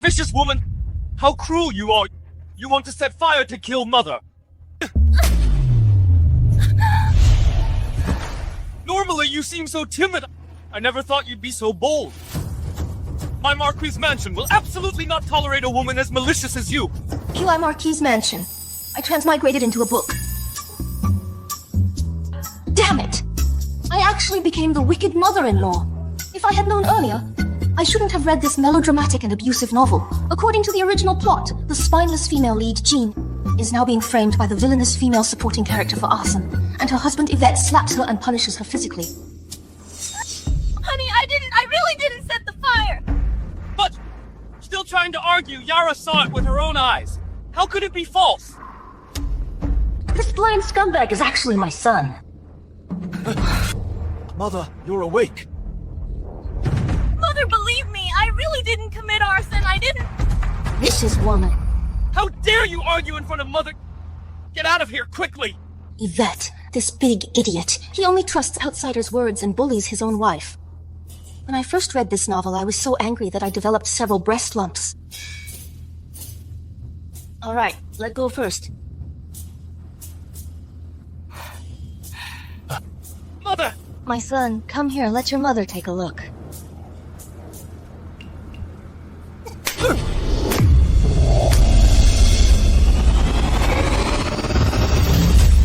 Vicious woman! How cruel you are! You want to set fire to kill mother! Normally you seem so timid. I never thought you'd be so bold. My Marquis mansion will absolutely not tolerate a woman as malicious as you. QI Marquis mansion. I transmigrated into a book. Damn it! I actually became the wicked mother-in-law. If I had known earlier, I shouldn't have read this melodramatic and abusive novel. According to the original plot, the spineless female lead, Jean, is now being framed by the villainous female supporting character for arson, and her husband Yvette slaps her and punishes her physically. Honey, I really didn't set the fire! But, still trying to argue, Yara saw it with her own eyes. How could it be false? This blind scumbag is actually my son. Mother, you're awake. Mother, believe me, I really didn't commit arson. I didn't. Vicious woman. How dare you argue in front of mother? Get out of here, quickly! Yvette, this big idiot. He only trusts outsiders' words and bullies his own wife. When I first read this novel, I was so angry that I developed several breast lumps. All right, let go first. Mother! My son, come here, let your mother take a look.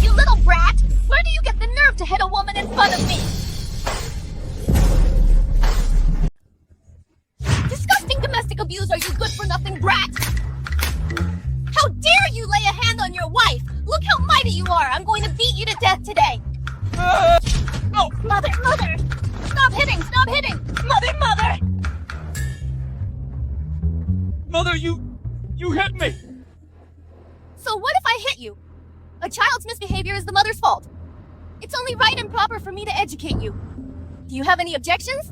You little brat! Where do you get the nerve to hit a woman in front of me? Disgusting domestic abuser, you good-for-nothing brat! How dare you lay a hand on your wife? Look how mighty you are! I'm going to beat you to death today! Oh! Mother! Stop hitting! Mother! Mother, you hit me! So what if I hit you? A child's misbehavior is the mother's fault. It's only right and proper for me to educate you. Do you have any objections?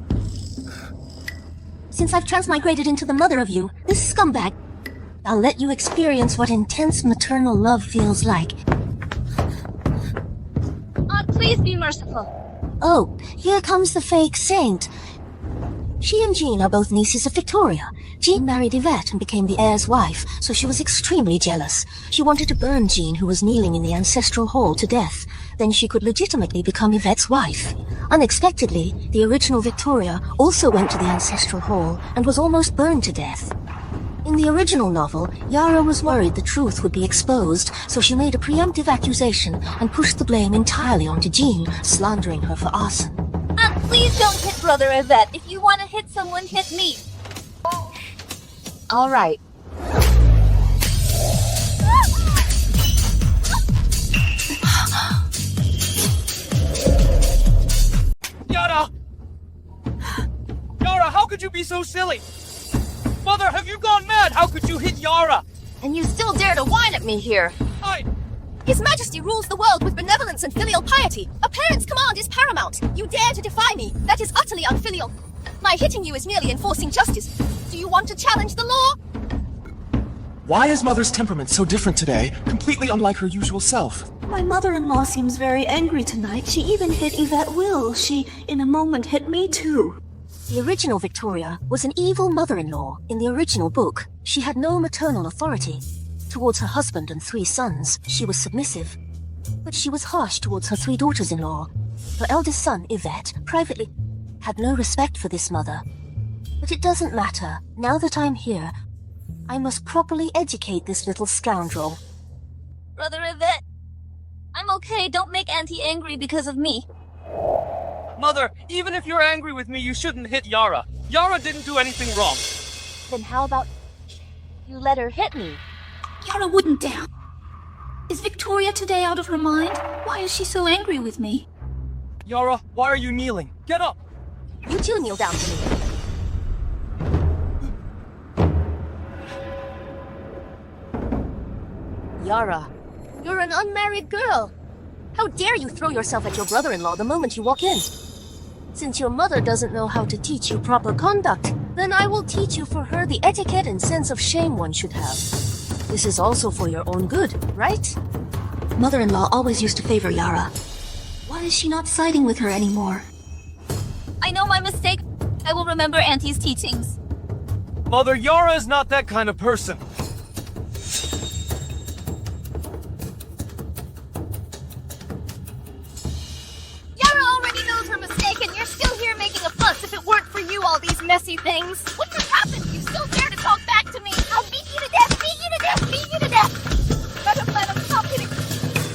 Since I've transmigrated into the mother of you, this scumbag, I'll let you experience what intense maternal love feels like. Aunt, please be merciful. Oh, here comes the fake saint. She and Jean are both nieces of Victoria. Jean married Yvette and became the heir's wife, so she was extremely jealous. She wanted to burn Jean, who was kneeling in the ancestral hall, to death. Then she could legitimately become Yvette's wife. Unexpectedly, the original Victoria also went to the ancestral hall and was almost burned to death. In the original novel, Yara was worried the truth would be exposed, so she made a preemptive accusation and pushed the blame entirely onto Jean, slandering her for arson. Aunt, please don't hit Brother Yvette. If you want to hit someone, hit me. All right. Yara! Yara, how could you be so silly? Mother, have you gone mad? How could you hit Yara? And you still dare to whine at me here. His Majesty rules the world with benevolence and filial piety. A parent's command is paramount. You dare to defy me. That is utterly unfilial. My hitting you is merely enforcing justice. Do you want to challenge the law? Why is Mother's temperament so different today, completely unlike her usual self? My mother-in-law seems very angry tonight. She even hit Yvette Will. She, in a moment, hit me too. The original Victoria was an evil mother-in-law. In the original book, she had no maternal authority. Towards her husband and 3 sons, she was submissive. But she was harsh towards her 3 daughters-in-law. Her eldest son, Yvette, privately had no respect for this mother. But it doesn't matter. Now that I'm here, I must properly educate this little scoundrel. Brother Yvette, I'm okay. Don't make Auntie angry because of me. Mother, even if you're angry with me, you shouldn't hit Yara. Yara didn't do anything wrong. Then how about you let her hit me? Yara wouldn't dare. Is Victoria today out of her mind? Why is she so angry with me? Yara, why are you kneeling? Get up! You two kneel down to me. Yara, you're an unmarried girl. How dare you throw yourself at your brother-in-law the moment you walk in? Since your mother doesn't know how to teach you proper conduct, then I will teach you for her the etiquette and sense of shame one should have. This is also for your own good, right? Mother-in-law always used to favor Yara. Why is she not siding with her anymore? I know my mistake. I will remember Auntie's teachings. Mother, Yara is not that kind of person. Yara already knows her mistake, and you're still here making a fuss. If it weren't for you, all these messy things wouldn't have happened. You still dare to talk back to me. I'll beat you to death, beat you to death, beat you to death. Madam, stop hitting.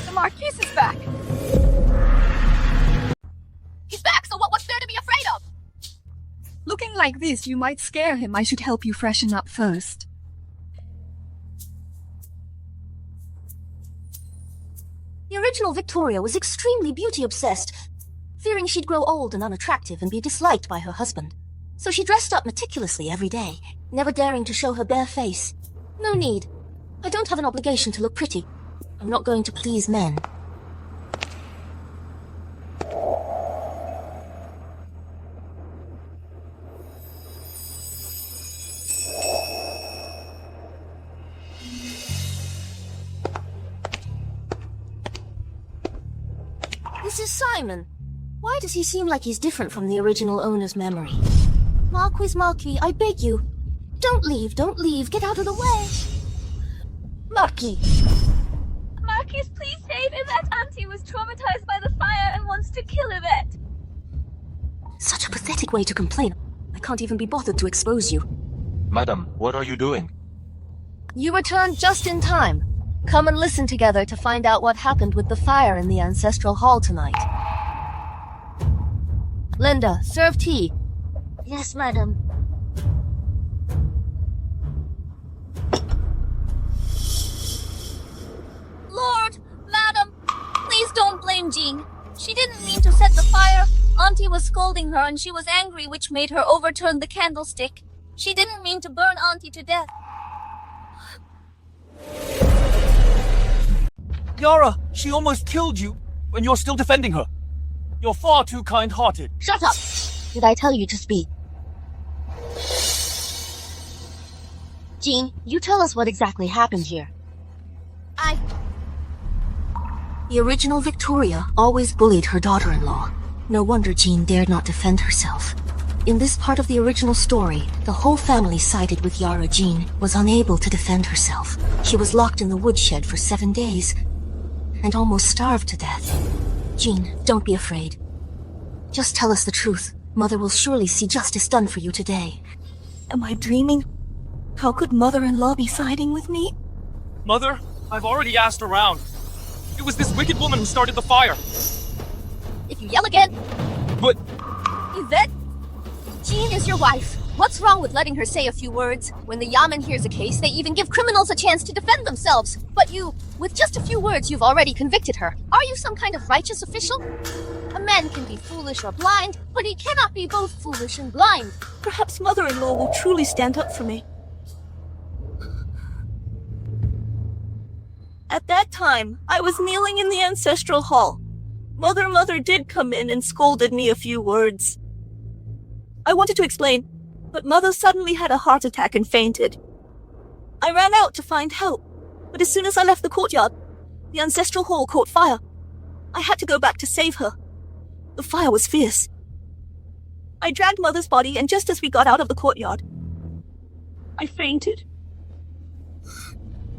The Marquis is back. He's back, so what's there to be afraid of? Looking like this, you might scare him. I should help you freshen up first. The original Victoria was extremely beauty-obsessed, fearing she'd grow old and unattractive and be disliked by her husband. So she dressed up meticulously every day, never daring to show her bare face. No need. I don't have an obligation to look pretty. I'm not going to please men. This is Simon. Why does he seem like he's different from the original owner's memory? Marquis, I beg you. Don't leave, get out of the way. Marquis, please save Yvette. Auntie was traumatized by the fire and wants to kill Yvette. Such a pathetic way to complain. I can't even be bothered to expose you. Madam, what are you doing? You returned just in time. Come and listen together to find out what happened with the fire in the ancestral hall tonight. Linda, serve tea. Yes, madam. Lord, Madam, please don't blame Jean. She didn't mean to set the fire. Auntie was scolding her and she was angry, which made her overturn the candlestick. She didn't mean to burn Auntie to death. Yara, she almost killed you, and you're still defending her. You're far too kind-hearted. Shut up! Did I tell you to speak? Jean, you tell us what exactly happened here. The original Victoria always bullied her daughter-in-law. No wonder Jean dared not defend herself. In this part of the original story, the whole family sided with Yara. Jean was unable to defend herself. She was locked in the woodshed for 7 days and almost starved to death. Jean, don't be afraid. Just tell us the truth. Mother will surely see justice done for you today. Am I dreaming? How could mother-in-law be siding with me? Mother, I've already asked around. It was this wicked woman who started the fire. If you yell again... But... Yvette, Jean is your wife. What's wrong with letting her say a few words? When the Yamen hears a case, they even give criminals a chance to defend themselves. But you, with just a few words, you've already convicted her. Are you some kind of righteous official? A man can be foolish or blind, but he cannot be both foolish and blind. Perhaps mother-in-law will truly stand up for me. At that time, I was kneeling in the ancestral hall. Mother did come in and scolded me a few words. I wanted to explain, but Mother suddenly had a heart attack and fainted. I ran out to find help, but as soon as I left the courtyard, the ancestral hall caught fire. I had to go back to save her. The fire was fierce. I dragged Mother's body, and just as we got out of the courtyard, I fainted.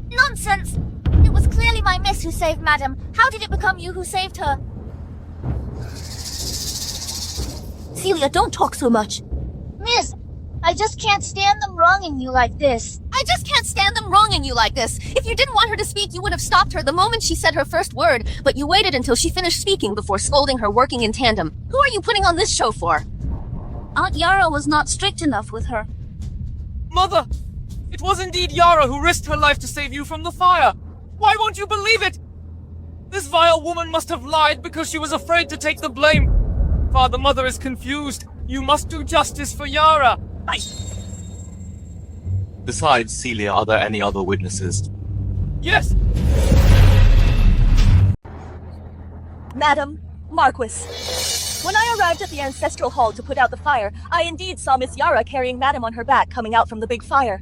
Nonsense! It was clearly my miss who saved Madam. How did it become you who saved her? Celia, don't talk so much. Miss, I just can't stand them wronging you like this. I just can't stand them wronging you like this. If you didn't want her to speak, you would have stopped her the moment she said her first word, but you waited until she finished speaking before scolding her, working in tandem. Who are you putting on this show for? Aunt Yara was not strict enough with her. Mother! It was indeed Yara who risked her life to save you from the fire! Why won't you believe it? This vile woman must have lied because she was afraid to take the blame. Father, Mother is confused. You must do justice for Yara. Besides Celia, are there any other witnesses? Yes! Madam, Marquis. When I arrived at the ancestral hall to put out the fire, I indeed saw Miss Yara carrying Madam on her back coming out from the big fire.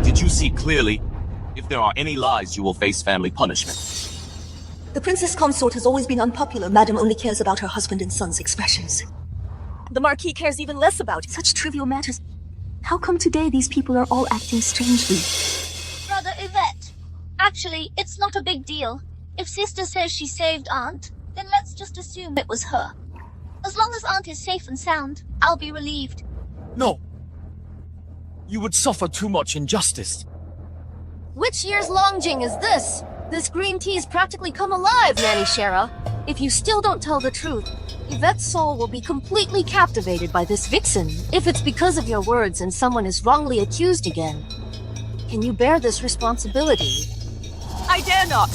Did you see clearly? If there are any lies, you will face family punishment. The princess consort has always been unpopular. Madam only cares about her husband and son's expressions. The Marquis cares even less about Such trivial matters. How come today these people are all acting strangely? Brother Yvette. Actually, it's not a big deal. If Sister says she saved Aunt, then let's just assume it was her. As long as Aunt is safe and sound, I'll be relieved. No. You would suffer too much injustice. Which year's Longjing is this? This green tea's practically come alive, Nanny Shara. If you still don't tell the truth, Yvette's soul will be completely captivated by this vixen, if it's because of your words and someone is wrongly accused again. Can you bear this responsibility? I dare not.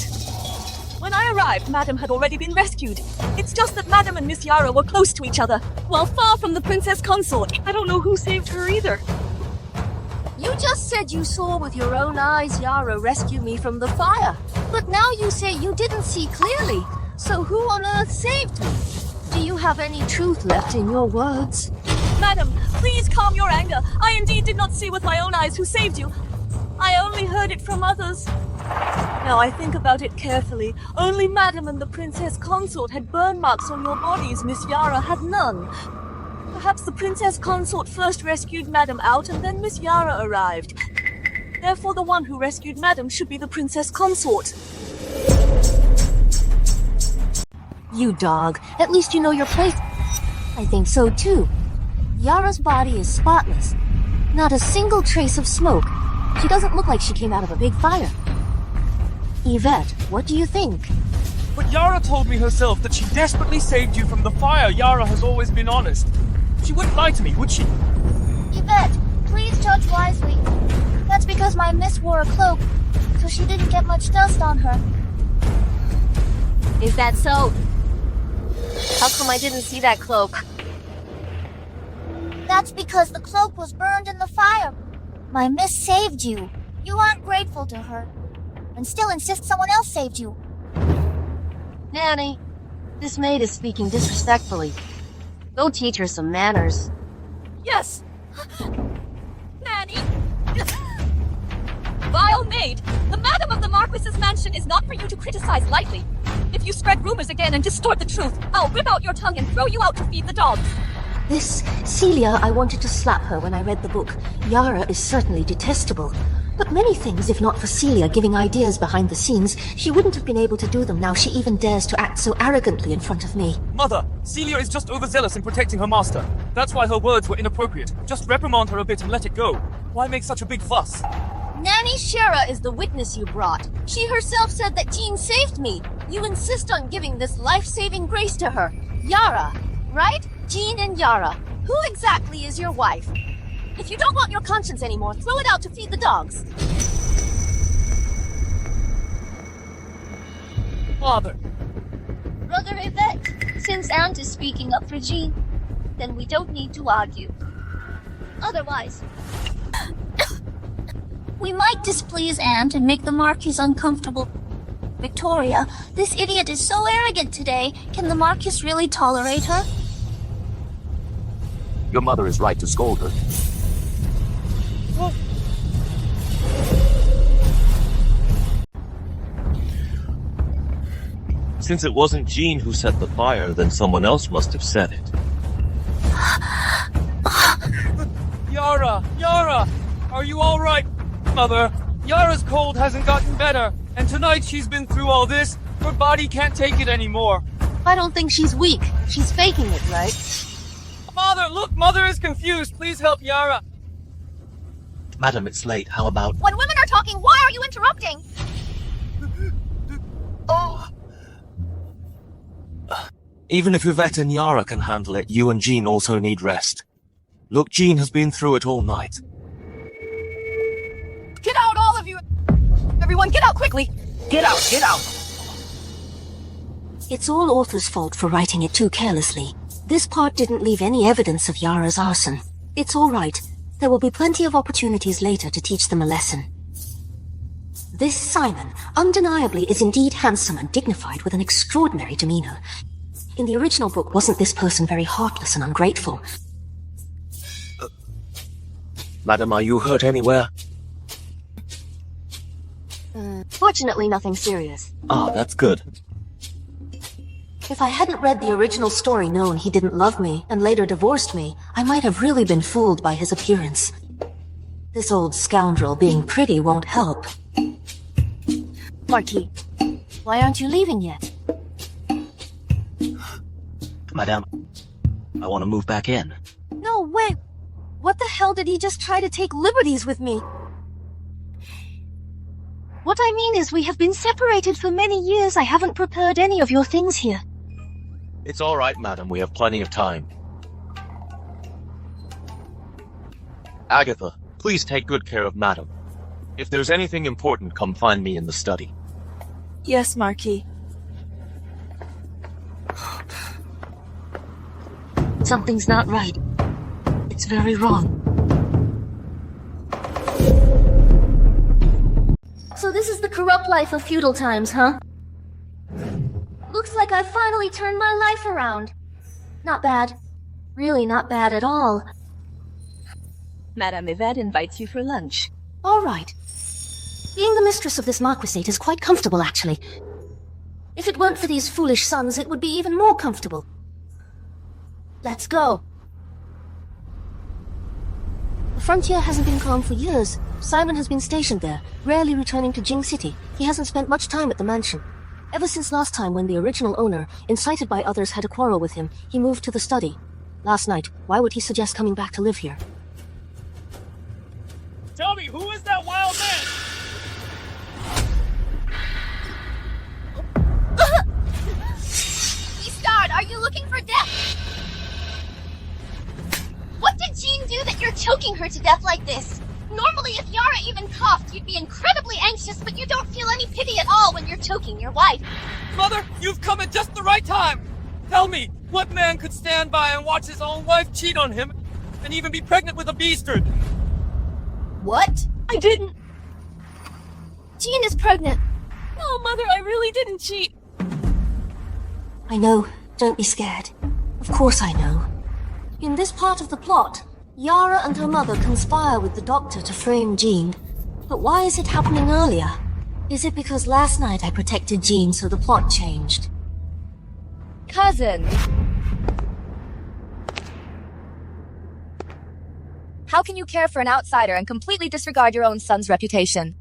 When I arrived, Madam had already been rescued. It's just that Madam and Miss Yara were close to each other, while far from the Princess Consort. I don't know who saved her either. You just said you saw with your own eyes Yara rescue me from the fire. But now you say you didn't see clearly. So who on earth saved me? Do you have any truth left in your words? Madam, please calm your anger. I indeed did not see with my own eyes who saved you. I only heard it from others. Now I think about it carefully. Only Madam and the Princess Consort had burn marks on your bodies. Miss Yara had none. Perhaps the Princess Consort first rescued Madam out and then Miss Yara arrived. Therefore the one who rescued Madam should be the Princess Consort. You dog. At least you know your place. I think so too. Yara's body is spotless. Not a single trace of smoke. She doesn't look like she came out of a big fire. Yvette, what do you think? But Yara told me herself that she desperately saved you from the fire. Yara has always been honest. She wouldn't lie to me, would she? Yvette, please judge wisely. That's because my miss wore a cloak, so she didn't get much dust on her. Is that so? How come I didn't see that cloak? That's because the cloak was burned in the fire. My miss saved you. You aren't grateful to her, and still insist someone else saved you. Nanny, this maid is speaking disrespectfully. Go teach her some manners. Yes! Nanny! Vile maid! The Madam of the Marquis's mansion is not for you to criticize lightly. If you spread rumors again and distort the truth, I'll rip out your tongue and throw you out to feed the dogs. This Celia, I wanted to slap her when I read the book. Yara is certainly detestable. But many things, if not for Celia giving ideas behind the scenes, she wouldn't have been able to do them. Now she even dares to act so arrogantly in front of me. Mother, Celia is just overzealous in protecting her master. That's why her words were inappropriate. Just reprimand her a bit and let it go. Why make such a big fuss? Nanny Shara is the witness you brought. She herself said that Jean saved me. You insist on giving this life-saving grace to her. Yara, right? Jean and Yara. Who exactly is your wife? If you don't want your conscience anymore, throw it out to feed the dogs. Father. Brother Yvette, since Aunt is speaking up for Jean, then we don't need to argue. Otherwise, we might displease Aunt and make the Marquis uncomfortable. Victoria, this idiot is so arrogant today. Can the Marquis really tolerate her? Your mother is right to scold her. Since it wasn't Jean who set the fire, then someone else must have set it. Yara! Yara! Are you alright, Mother? Yara's cold hasn't gotten better, and tonight she's been through all this. Her body can't take it anymore. I don't think she's weak. She's faking it, right? Father, look! Mother is confused. Please help Yara. Madam, it's late. How about... When women are talking, why are you interrupting? Even if Yvette and Yara can handle it, you and Jean also need rest. Look, Jean has been through it all night. Get out, all of you! Everyone, get out quickly! Get out, get out! It's all author's fault for writing it too carelessly. This part didn't leave any evidence of Yara's arson. It's all right. There will be plenty of opportunities later to teach them a lesson. This Simon, undeniably, is indeed handsome and dignified with an extraordinary demeanor. In the original book, wasn't this person very heartless and ungrateful? Madam, are you hurt anywhere? Fortunately, nothing serious. Ah, that's good. If I hadn't read the original story known he didn't love me and later divorced me, I might have really been fooled by his appearance. This old scoundrel being pretty won't help. Marquis, why aren't you leaving yet? Madame, I want to move back in. No way! What the hell did he just try to take liberties with me? What I mean is we have been separated for many years. I haven't prepared any of your things here. It's all right, madam. We have plenty of time. Agatha, please take good care of madam. If there's anything important, come find me in the study. Yes, Marquis. Something's not right. It's very wrong. So this is the corrupt life of feudal times, huh? Looks like I've finally turned my life around. Not bad. Really not bad at all. Madame Yvette invites you for lunch. All right. Being the mistress of this marquisate is quite comfortable, actually. If it weren't for these foolish sons, it would be even more comfortable. Let's go. The frontier hasn't been calm for years. Simon has been stationed there, rarely returning to Jing City. He hasn't spent much time at the mansion. Ever since last time when the original owner, incited by others, had a quarrel with him, he moved to the study. Last night, why would he suggest coming back to live here? Tell me, who is that wild man? Stard, are you looking for death? What did Jean do that you're choking her to death like this? Normally, if Yara even coughed, you'd be incredibly anxious, but you don't feel any pity at all when you're choking your wife. Mother, you've come at just the right time. Tell me, what man could stand by and watch his own wife cheat on him and even be pregnant with a beastard? What? I didn't. Jean is pregnant. No, Mother, I really didn't cheat. I know. Don't be scared. Of course I know. In this part of the plot, Yara and her mother conspire with the doctor to frame Jean. But why is it happening earlier? Is it because last night I protected Jean so the plot changed? Cousin. How can you care for an outsider and completely disregard your own son's reputation?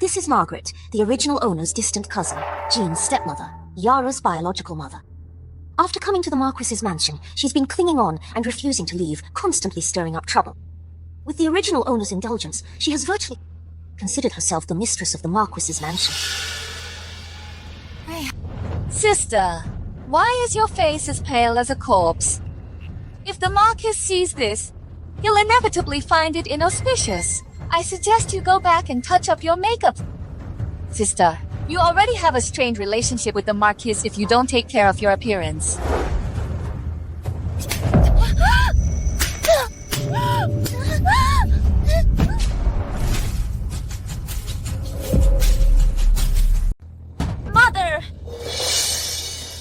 This is Margaret, the original owner's distant cousin, Jean's stepmother, Yara's biological mother. After coming to the Marquis's mansion, she's been clinging on and refusing to leave, constantly stirring up trouble. With the original owner's indulgence, she has virtually considered herself the mistress of the Marquis's mansion. Sister, why is your face as pale as a corpse? If the Marquis sees this, he'll inevitably find it inauspicious. I suggest you go back and touch up your makeup. Sister, you already have a strained relationship with the Marquis if you don't take care of your appearance. Mother!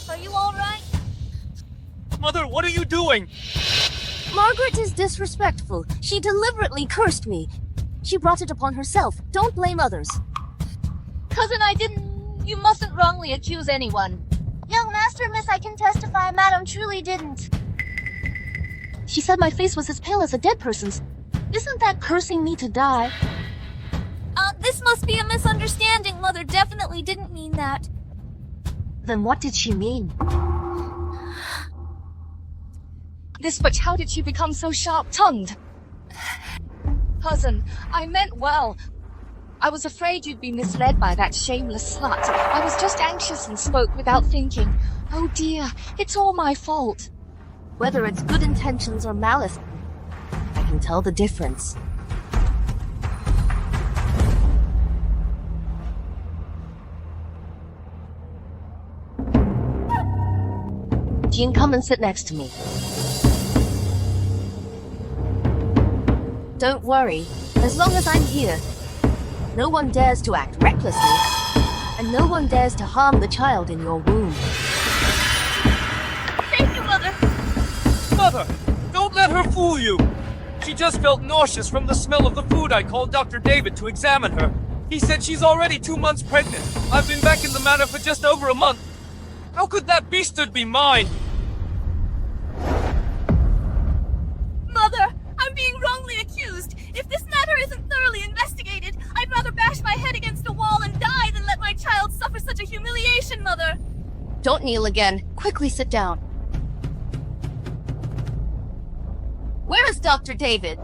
Are you alright? Mother, what are you doing? Margaret is disrespectful. She deliberately cursed me. She brought it upon herself. Don't blame others. Cousin, I didn't. You mustn't wrongly accuse anyone. Young Master Miss, I can testify Madam truly didn't. She said my face was as pale as a dead person's. Isn't that cursing me to die? This must be a misunderstanding. Mother definitely didn't mean that. Then what did she mean? But how did she become so sharp-tongued? Cousin, I meant well. I was afraid you'd be misled by that shameless slut. I was just anxious and spoke without thinking. Oh dear, it's all my fault. Whether it's good intentions or malice, I can tell the difference. Jean, come and sit next to me. Don't worry, as long as I'm here, no one dares to act recklessly, and no one dares to harm the child in your womb. Thank you, Mother. Mother, don't let her fool you. She just felt nauseous from the smell of the food. I called Dr. David to examine her. He said she's already 2 months pregnant. I've been back in the manor for just over a month. How could that beastard be mine? Mother, I'm being wrongly accused. matter isn't thoroughly investigated, I'd rather bash my head against a wall and die than let my child suffer such a humiliation, Mother. Don't kneel again. Quickly sit down. Where is Dr. David?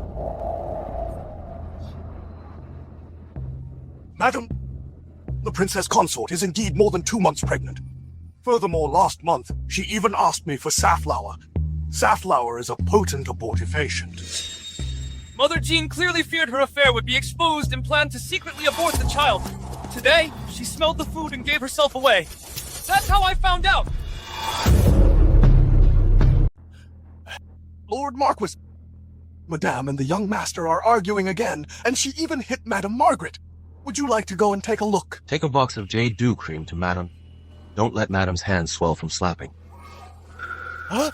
Madam, the princess consort is indeed more than 2 months pregnant. Furthermore, last month, she even asked me for safflower. Safflower is a potent abortifacient. Mother Jean clearly feared her affair would be exposed and planned to secretly abort the child. Today, she smelled the food and gave herself away. That's how I found out. Lord Marquis, Madame and the young master are arguing again, and she even hit Madame Margaret. Would you like to go and take a look? Take a box of jade dew cream to Madam. Don't let Madam's hands swell from slapping. Huh?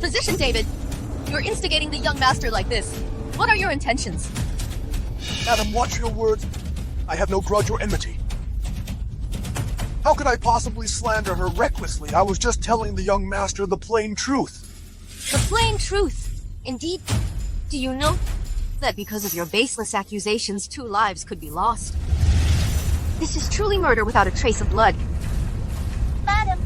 Physician David, you're instigating the young master like this. What are your intentions? Madam, watch your words. I have no grudge or enmity. How could I possibly slander her recklessly? I was just telling the young master the plain truth. The plain truth. Indeed. Do you know that because of your baseless accusations, 2 lives could be lost? This is truly murder without a trace of blood. Madam,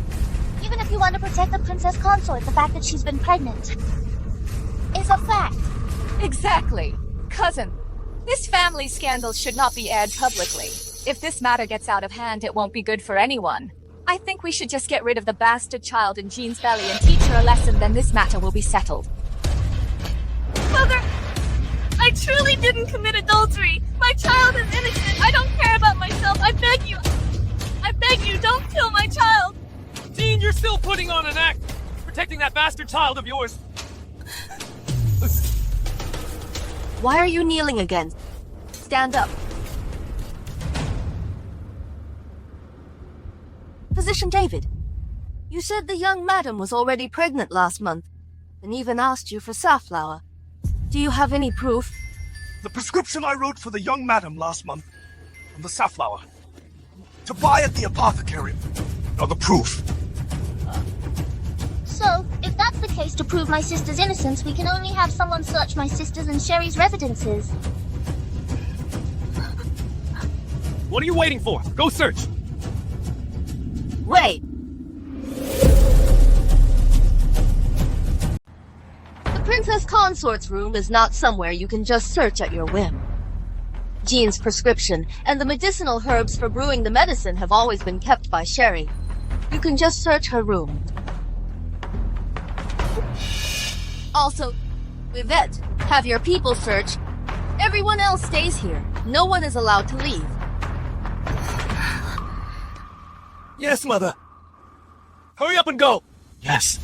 even if you want to protect the princess consort, the fact that she's been pregnant is a fact. Exactly. Cousin, this family scandal should not be aired publicly. If this matter gets out of hand, it won't be good for anyone. I think we should just get rid of the bastard child in Jean's belly and teach her a lesson, then this matter will be settled. Mother, I truly didn't commit adultery. My child is innocent. I don't care about myself. I beg you, don't kill my child. Jean, you're still putting on an act. Protecting that bastard child of yours. Why are you kneeling again? Stand up. Physician David, you said the young madam was already pregnant last month, and even asked you for safflower. Do you have any proof? The prescription I wrote for the young madam last month, on the safflower, to buy at the apothecary, are the proof. So, if that's the case, to prove my sister's innocence, we can only have someone search my sister's and Sherry's residences. What are you waiting for? Go search. Wait. The princess consort's room is not somewhere you can just search at your whim. Jean's prescription and the medicinal herbs for brewing the medicine have always been kept by Sherry. You can just search her room. Also, Yvette, have your people search. Everyone else stays here. No one is allowed to leave. Yes, Mother. Hurry up and go. Yes.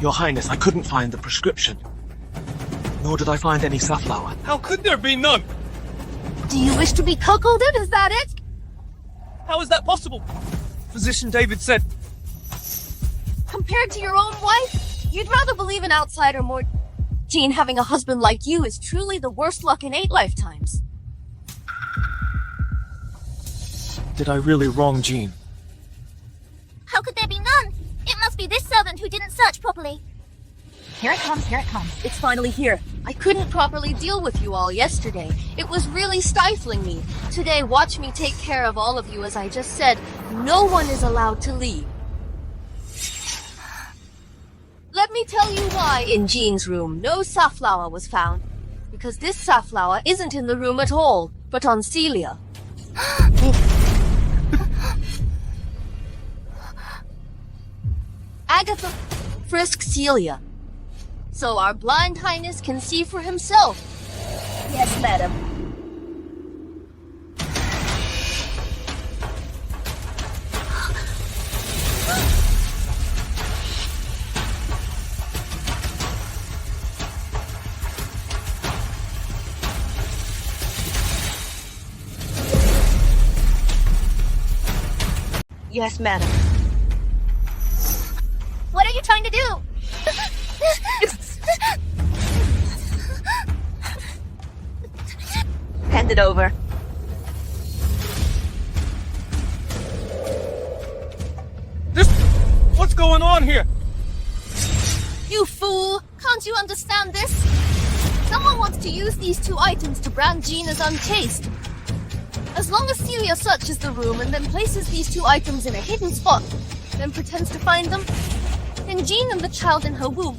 Your Highness, I couldn't find the prescription. Nor did I find any safflower. How could there be none? Do you wish to be cuckolded? Is that it? How is that possible? Physician David said... Compared to your own wife, you'd rather believe an outsider more... Jean, having a husband like you is truly the worst luck in 8 lifetimes. Did I really wrong Jean? How could there be none? It must be this servant who didn't search properly. Here it comes, here it comes. It's finally here. I couldn't properly deal with you all yesterday. It was really stifling me. Today, watch me take care of all of you. As I just said, no one is allowed to leave. Let me tell you why in Jean's room no safflower was found. Because this safflower isn't in the room at all, but on Celia. Agatha frisked Celia, so our blind highness can see for himself. Yes, madam. Yes, madam. What are you trying to do? Hand it over. going on here? You fool! Can't you understand this? Someone wants to use these 2 items to brand Jean as unchaste. As long as Celia searches the room and then places these 2 items in a hidden spot, then pretends to find them, then Jean and the child in her womb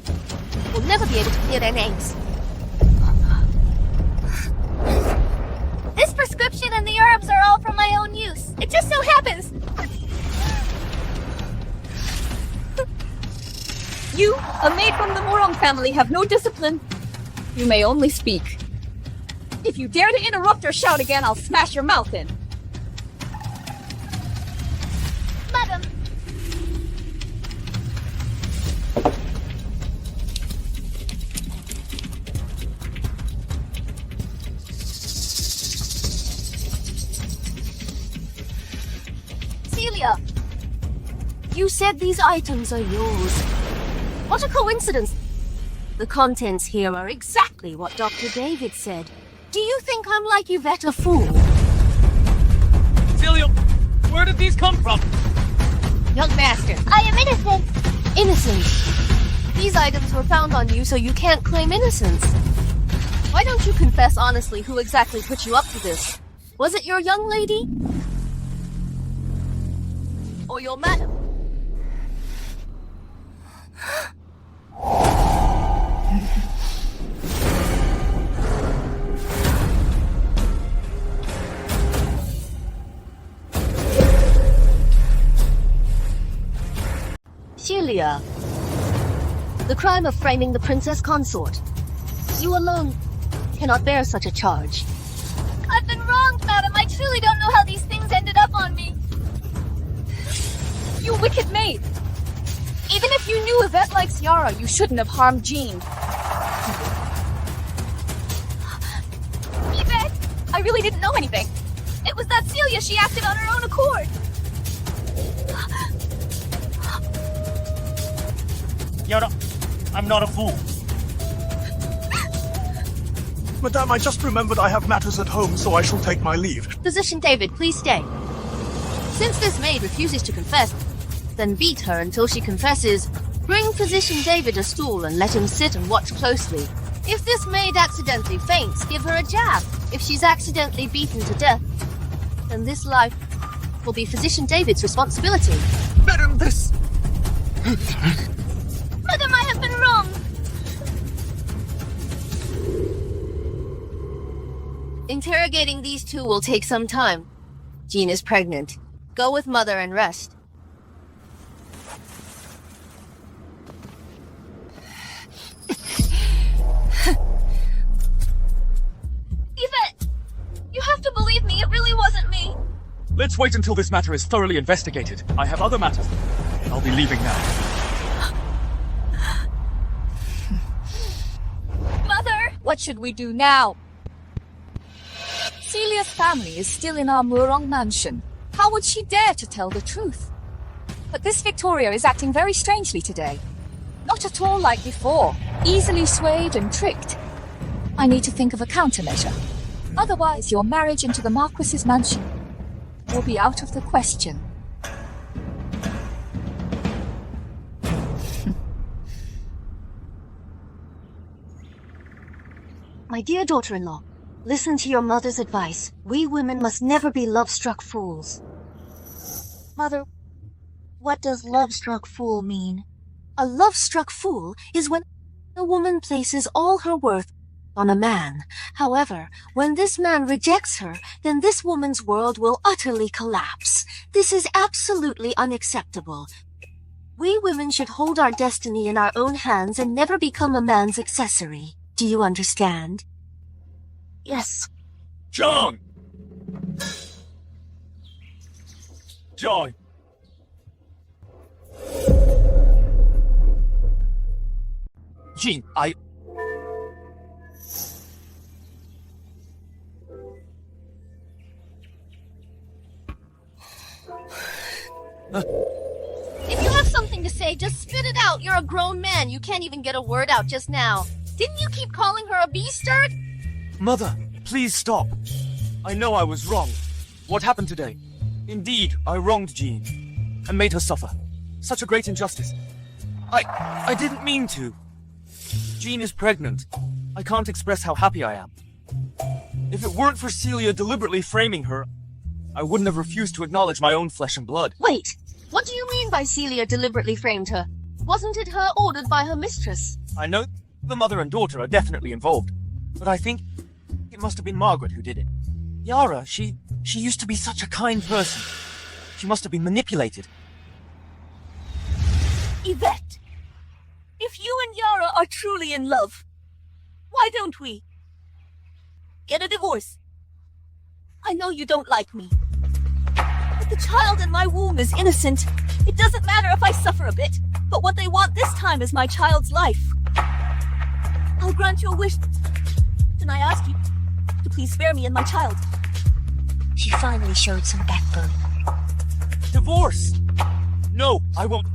will never be able to hear their names. This prescription and the herbs are all for my own use. It just so happens. You, a maid from the Morong family, have no discipline. You may only speak. If you dare to interrupt or shout again, I'll smash your mouth in. Madam. Celia, you said these items are yours. What a coincidence. The contents here are exactly what Dr. David said. Do you think I'm like Yvette, a fool? Celia, where did these come from? Young master. I am innocent. Innocent. These items were found on you, so you can't claim innocence. Why don't you confess honestly who exactly put you up to this? Was it your young lady? Or your madam? Celia, the crime of framing the princess consort. You alone cannot bear such a charge. I've been wronged, madam. I truly don't know how these things ended up on me. You wicked maid! Even if you knew Yvette likes Yara, you shouldn't have harmed Jean. Yvette! I really didn't know anything. It was that Celia. She acted on her own accord. Yara, I'm not a fool. Madame, I just remembered I have matters at home, so I shall take my leave. Physician David, please stay. Since this maid refuses to confess, then beat her until she confesses. Bring Physician David a stool and let him sit and watch closely. If this maid accidentally faints, give her a jab. If she's accidentally beaten to death, then this life will be Physician David's responsibility. Madam, this... Madam, I have been wrong. Interrogating these 2 will take some time. Jean is pregnant. Go with mother and rest. Yvette, you have to believe me. It really wasn't me. Let's wait until this matter is thoroughly investigated. I have other matters. I'll be leaving now. Mother! What should we do now? Celia's family is still in our Murong mansion. How would she dare to tell the truth? But this Victoria is acting very strangely today. Not at all like before, easily swayed and tricked. I need to think of a countermeasure. Otherwise, your marriage into the Marquis's mansion will be out of the question. My dear daughter-in-law, listen to your mother's advice. We women must never be love-struck fools. Mother, what does love-struck fool mean? A love-struck fool is when a woman places all her worth on a man. However, when this man rejects her, then this woman's world will utterly collapse. This is absolutely unacceptable. We women should hold our destiny in our own hands and never become a man's accessory. Do you understand? Yes. John! John! Jean, If you have something to say, just spit it out. You're a grown man. You can't even get a word out just now. Didn't you keep calling her a bastard? Mother, please stop. I know I was wrong. What happened today? Indeed, I wronged Jean and made her suffer. Such a great injustice. I didn't mean to. Jean is pregnant. I can't express how happy I am. If it weren't for Celia deliberately framing her, I wouldn't have refused to acknowledge my own flesh and blood. Wait, what do you mean by Celia deliberately framed her? Wasn't it her ordered by her mistress? I know the mother and daughter are definitely involved, but I think it must have been Margaret who did it. Yara, she used to be such a kind person. She must have been manipulated. Yvette, if you and Yara are truly in love, why don't we get a divorce? I know you don't like me, but the child in my womb is innocent. It doesn't matter if I suffer a bit, but what they want this time is my child's life. I'll grant your wish, and I ask you to please spare me and my child. She finally showed some backbone. Divorce! No, I won't.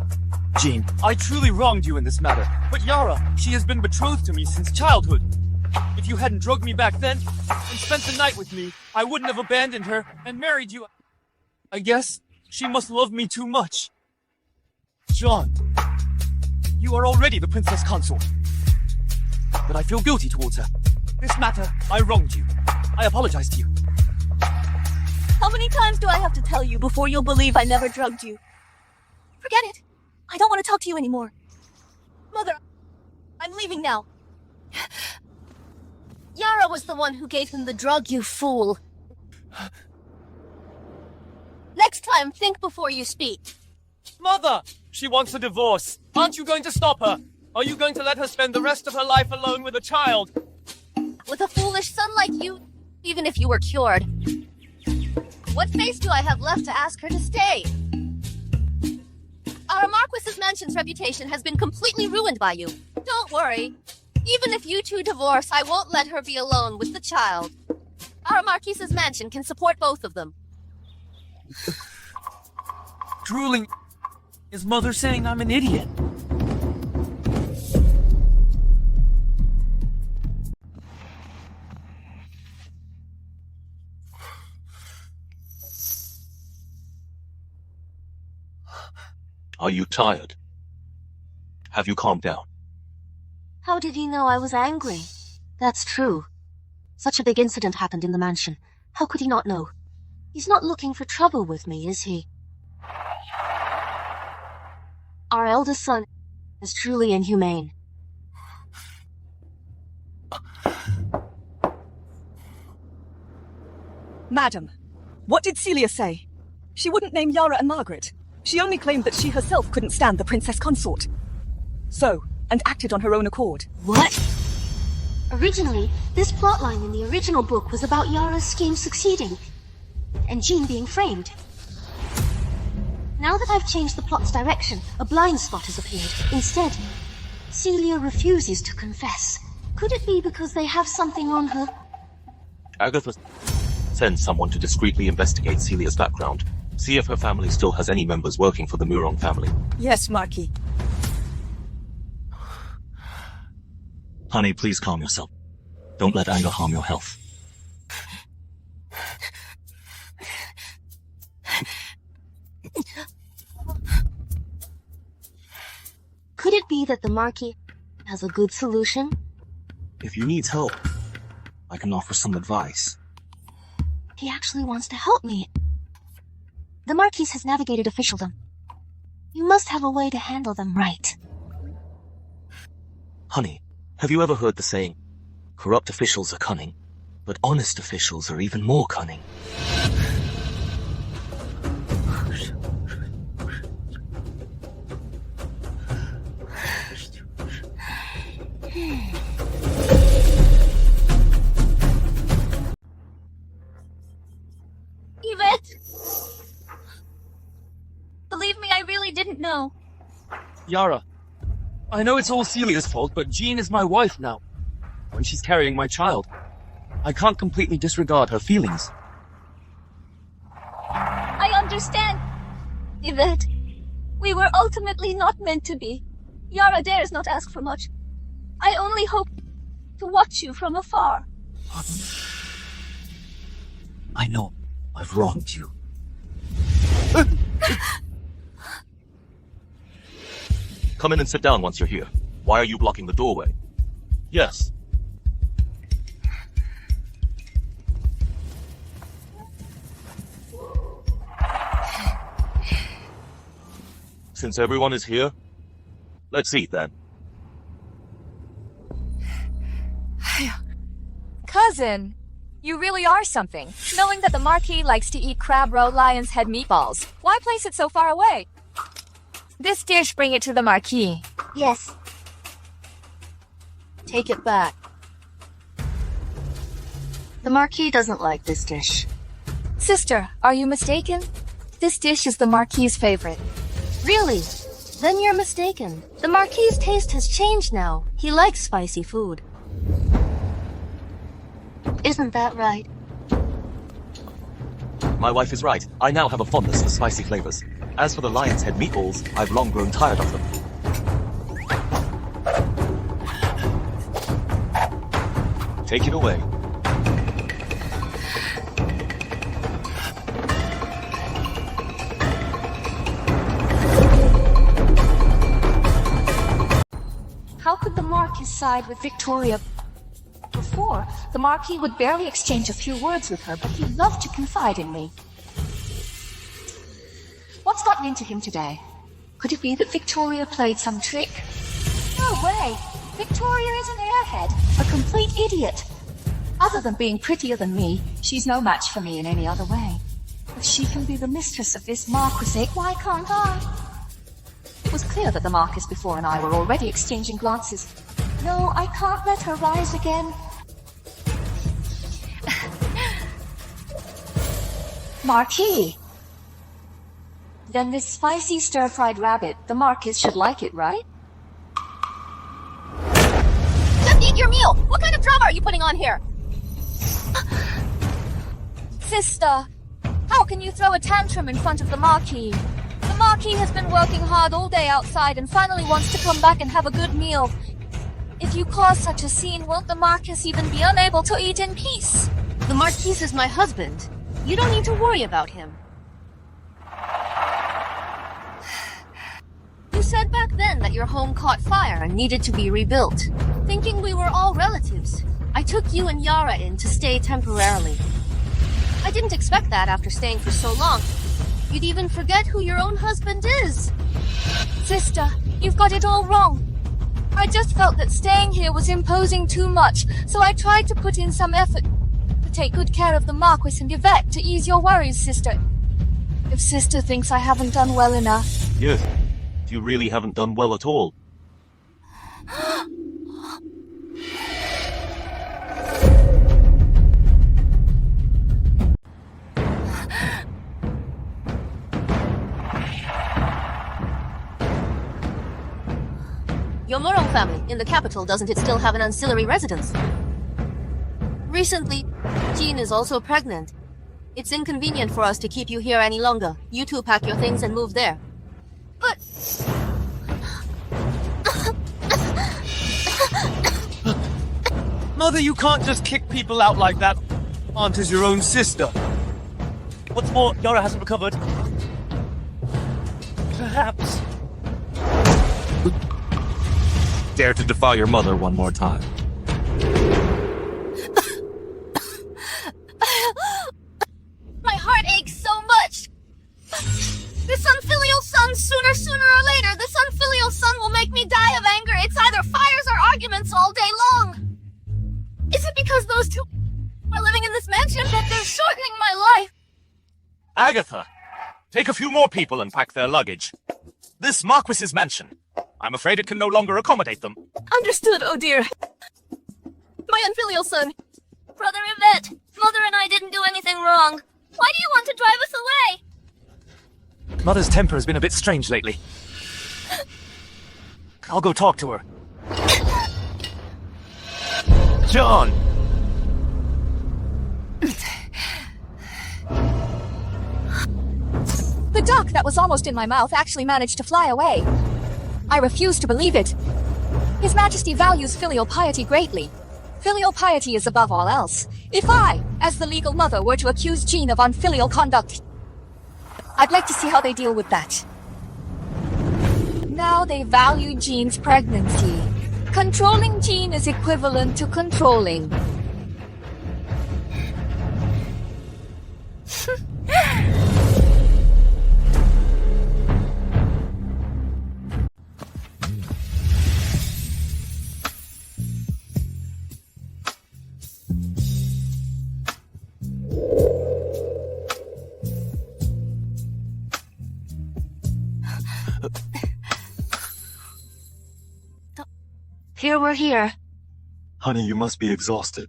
Jean, I truly wronged you in this matter, but Yara, she has been betrothed to me since childhood. If you hadn't drugged me back then and spent the night with me, I wouldn't have abandoned her and married you. I guess she must love me too much. John, you are already the princess consort, but I feel guilty towards her. This matter, I wronged you. I apologize to you. How many times do I have to tell you before you'll believe I never drugged you? Forget it. I don't want to talk to you anymore. Mother, I'm leaving now. Yara was the one who gave him the drug, you fool. Next time, think before you speak. Mother! She wants a divorce. Aren't you going to stop her? Are you going to let her spend the rest of her life alone with a child? With a foolish son like you, even if you were cured. What face do I have left to ask her to stay? Our Marquis's mansion's reputation has been completely ruined by you. Don't worry. Even if you two divorce, I won't let her be alone with the child. Our Marquis's mansion can support both of them. Drooling. Is Mother saying I'm an idiot? Are you tired? Have you calmed down? How did he know I was angry? That's true. Such a big incident happened in the mansion. How could he not know? He's not looking for trouble with me, is he? Our eldest son is truly inhumane. Madam, what did Celia say? She wouldn't name Yara and Margaret. She only claimed that she herself couldn't stand the princess consort. So, and acted on her own accord. What? Originally, this plotline in the original book was about Yara's scheme succeeding, and Jean being framed. Now that I've changed the plot's direction, a blind spot has appeared. Instead, Celia refuses to confess. Could it be because they have something on her? Agatha, send someone to discreetly investigate Celia's background. See if her family still has any members working for the Murong family. Yes, Marquis. Honey, please calm yourself. Don't let anger harm your health. Could it be that the Marquis has a good solution? If you need help, I can offer some advice. He actually wants to help me. The Marquis has navigated officialdom. You must have a way to handle them right. Honey, have you ever heard the saying, corrupt officials are cunning, but honest officials are even more cunning? Yvette! Believe me, I really didn't know. Yara, I know it's all Celia's fault, but Jean is my wife now. When she's carrying my child, I can't completely disregard her feelings. I understand, Yvette. We were ultimately not meant to be. Yara dares not ask for much. I only hope to watch you from afar. I know I've wronged you. Come in and sit down once you're here. Why are you blocking the doorway? Yes. Since everyone is here, let's eat then. Cousin, you really are something. Knowing that the Marquis likes to eat crab roe lion's head meatballs. Why place it so far away? This dish, bring it to the Marquis. Yes. Take it back. The Marquis doesn't like this dish. Sister, are you mistaken? This dish is the Marquis's favorite. Really? Then you're mistaken. The Marquis's taste has changed now. He likes spicy food. Isn't that right? My wife is right. I now have a fondness for spicy flavors. As for the lion's head meatballs, I've long grown tired of them. Take it away. How could the Marquis side with Victoria? Before, the Marquis would barely exchange a few words with her, but he loved to confide in me. What's gotten into him today? Could it be that Victoria played some trick? No way! Victoria is an airhead, a complete idiot. Other than being prettier than me, she's no match for me in any other way. If she can be the mistress of this marquisate, why can't I? It was clear that the Marquis before and I were already exchanging glances. No, I can't let her rise again. Marquis! Then this spicy stir-fried rabbit, the Marquis should like it, right? Just eat your meal! What kind of drama are you putting on here? Sister, how can you throw a tantrum in front of the Marquis? The Marquis has been working hard all day outside and finally wants to come back and have a good meal. If you cause such a scene, won't the Marquis even be unable to eat in peace? The Marquis is my husband. You don't need to worry about him. You said back then that your home caught fire and needed to be rebuilt. Thinking we were all relatives, I took you and Yara in to stay temporarily. I didn't expect that after staying for so long. You'd even forget who your own husband is. Sister, you've got it all wrong. I just felt that staying here was imposing too much, so I tried to put in some effort to take good care of the Marquis and Yvette to ease your worries, sister. If sister thinks I haven't done well enough... Yes, you really haven't done well at all. Your Murong family in the capital, doesn't it still have an ancillary residence? Recently, Jean is also pregnant. It's inconvenient for us to keep you here any longer. You two pack your things and move there. But... Mother, you can't just kick people out like that. Aunt is your own sister. What's more, Yara hasn't recovered. Perhaps. Dare to defy your mother one more time. My heart aches so much! This unfilial son, sooner or later, this unfilial son will make me die of anger. It's either fires or arguments all day long. Is it because those two are living in this mansion that they're shortening my life? Agatha! Take a few more people and pack their luggage. This Marquis's mansion. I'm afraid it can no longer accommodate them. Understood, oh dear. My unfilial son. Brother Yvette, Mother and I didn't do anything wrong. Why do you want to drive us away? Mother's temper has been a bit strange lately. I'll go talk to her. John! The duck that was almost in my mouth actually managed to fly away. I refuse to believe it. His Majesty values filial piety greatly. Filial piety is above all else. If I, as the legal mother, were to accuse Jean of unfilial conduct, I'd like to see how they deal with that. Now they value Jean's pregnancy. Controlling Jean is equivalent to controlling. Here we're here. Honey, you must be exhausted.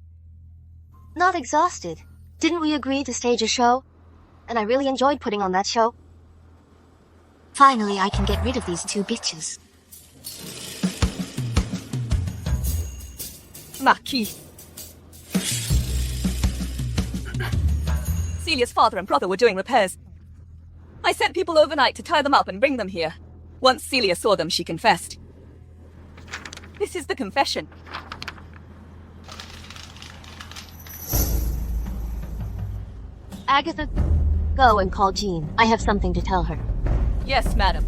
Not exhausted. Didn't we agree to stage a show? And I really enjoyed putting on that show. Finally, I can get rid of these two bitches. Marquis. Celia's father and brother were doing repairs. I sent people overnight to tie them up and bring them here. Once Celia saw them, she confessed. This is the confession. Agatha, go and call Jean. I have something to tell her. Yes, madam.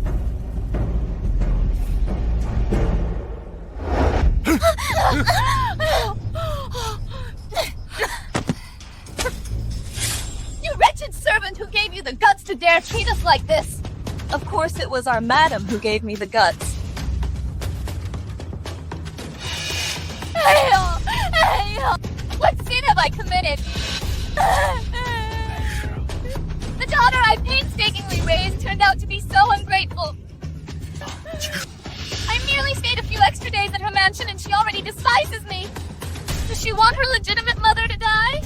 You wretched servant who gave you the guts to dare treat us like this! Of course it was our madam who gave me the guts. What sin have I committed? The daughter I painstakingly raised turned out to be so ungrateful. I merely stayed a few extra days at her mansion and she already despises me. Does she want her legitimate mother to die?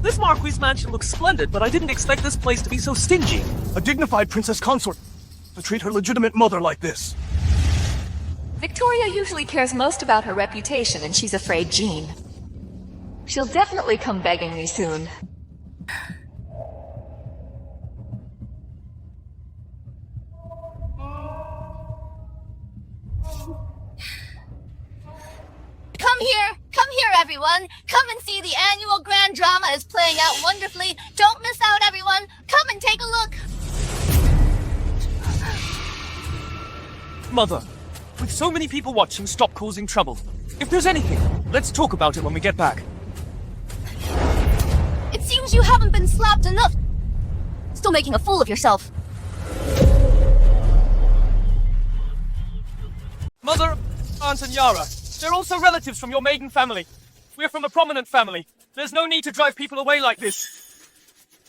This Marquis mansion looks splendid, but I didn't expect this place to be so stingy. A dignified princess consort to treat her legitimate mother like this. Victoria usually cares most about her reputation, and she's afraid Jean. She'll definitely come begging me soon. Come here, everyone. Come and see the annual grand drama is playing out wonderfully. Don't miss out, everyone. Come and take a look. Mother, with so many people watching, stop causing trouble. If there's anything, let's talk about it when we get back. It seems you haven't been slapped enough. Still making a fool of yourself. Mother, Aunt and Yara, they're also relatives from your maiden family. We're from a prominent family. There's no need to drive people away like this.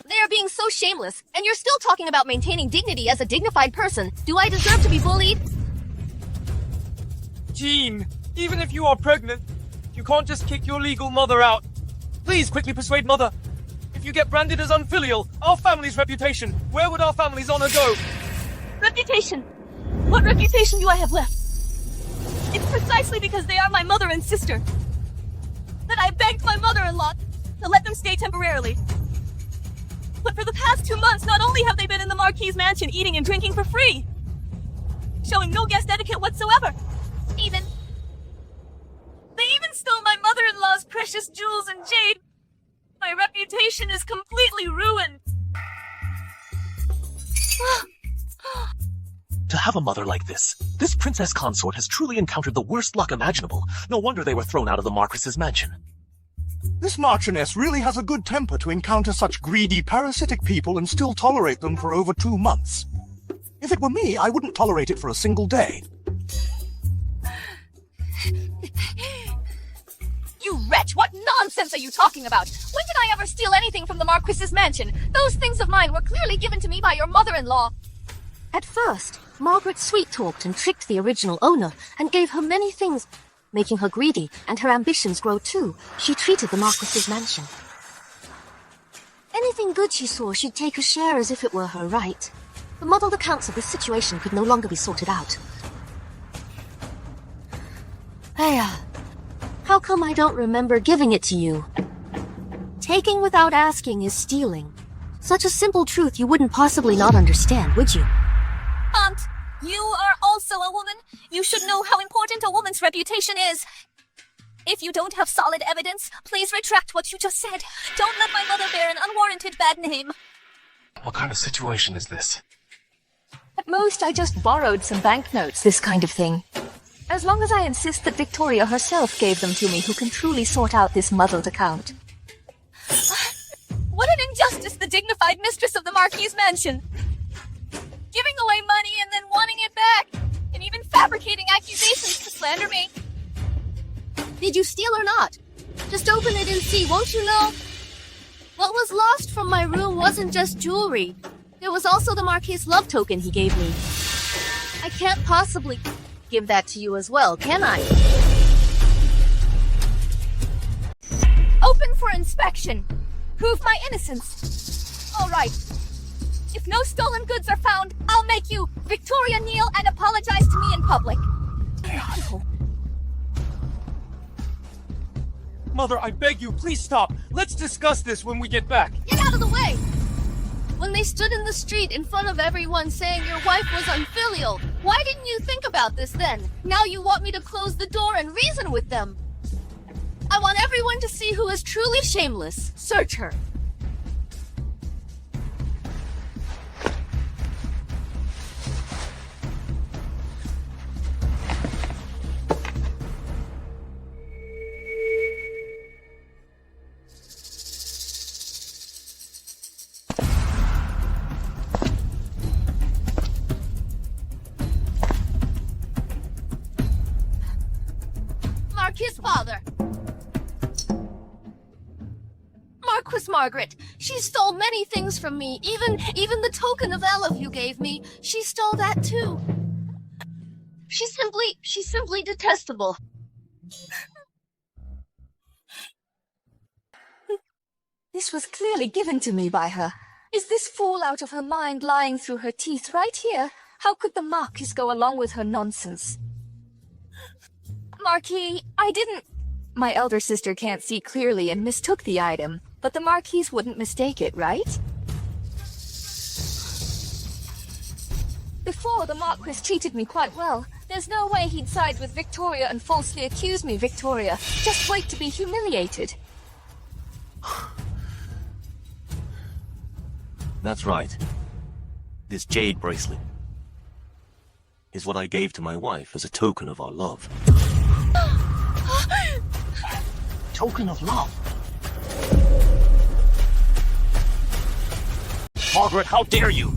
They are being so shameless, and you're still talking about maintaining dignity as a dignified person. Do I deserve to be bullied? Jean, even if you are pregnant, you can't just kick your legal mother out. Please quickly persuade Mother. If you get branded as unfilial, our family's reputation, where would our family's honor go? Reputation? What reputation do I have left? It's precisely because they are my mother and sister that I begged my mother-in-law to let them stay temporarily. But for the past 2 months, not only have they been in the Marquis' mansion eating and drinking for free, showing no guest etiquette whatsoever. They even stole my mother-in-law's precious jewels and jade. My reputation is completely ruined. To have a mother like this princess consort has truly encountered the worst luck imaginable. No wonder they were thrown out of the Marquis's mansion. This Marchioness really has a good temper to encounter such greedy, parasitic people and still tolerate them for over 2 months. If it were me, I wouldn't tolerate it for a single day. You wretch, what nonsense are you talking about? When did I ever steal anything from the Marquis's mansion? Those things of mine were clearly given to me by your mother-in-law. At first, Margaret sweet-talked and tricked the original owner and gave her many things, making her greedy, and her ambitions grow too. She treated the Marquis's mansion. Anything good she saw, she'd take a share as if it were her right. The muddled accounts of the situation could no longer be sorted out. How come I don't remember giving it to you? Taking without asking is stealing. Such a simple truth you wouldn't possibly not understand, would you? Aunt, you are also a woman. You should know how important a woman's reputation is. If you don't have solid evidence, please retract what you just said. Don't let my mother bear an unwarranted bad name. What kind of situation is this? The At most, I just borrowed some banknotes, this kind of thing. As long as I insist that Victoria herself gave them to me, who can truly sort out this muddled account. What an injustice, the dignified mistress of the Marquis's mansion! Giving away money and then wanting it back, and even fabricating accusations to slander me. Did you steal or not? Just open it and see, won't you know? What was lost from my room wasn't just jewelry. There was also the Marquis's love token he gave me. I can't possibly give that to you as well, can I? Open for inspection. Prove my innocence. All right. If no stolen goods are found, I'll make you Victoria kneel and apologize to me in public. Mother, I beg you, please stop. Let's discuss this when we get back. Get out of the way! When they stood in the street in front of everyone saying your wife was unfilial, why didn't you think about this then? Now you want me to close the door and reason with them. I want everyone to see who is truly shameless. Search her. His father. Marquis Margaret. She stole many things from me. Even the token of olive you gave me. She stole that too. She's simply detestable. This was clearly given to me by her. Is this fool out of her mind lying through her teeth right here? How could the Marquis go along with her nonsense? Marquis, I didn't... My elder sister can't see clearly and mistook the item, but the Marquis wouldn't mistake it, right? Before, the Marquis treated me quite well. There's no way he'd side with Victoria and falsely accuse me, Victoria. Just wait to be humiliated. That's right. This jade bracelet is what I gave to my wife as a token of our love. Token of love? Margaret, how dare you!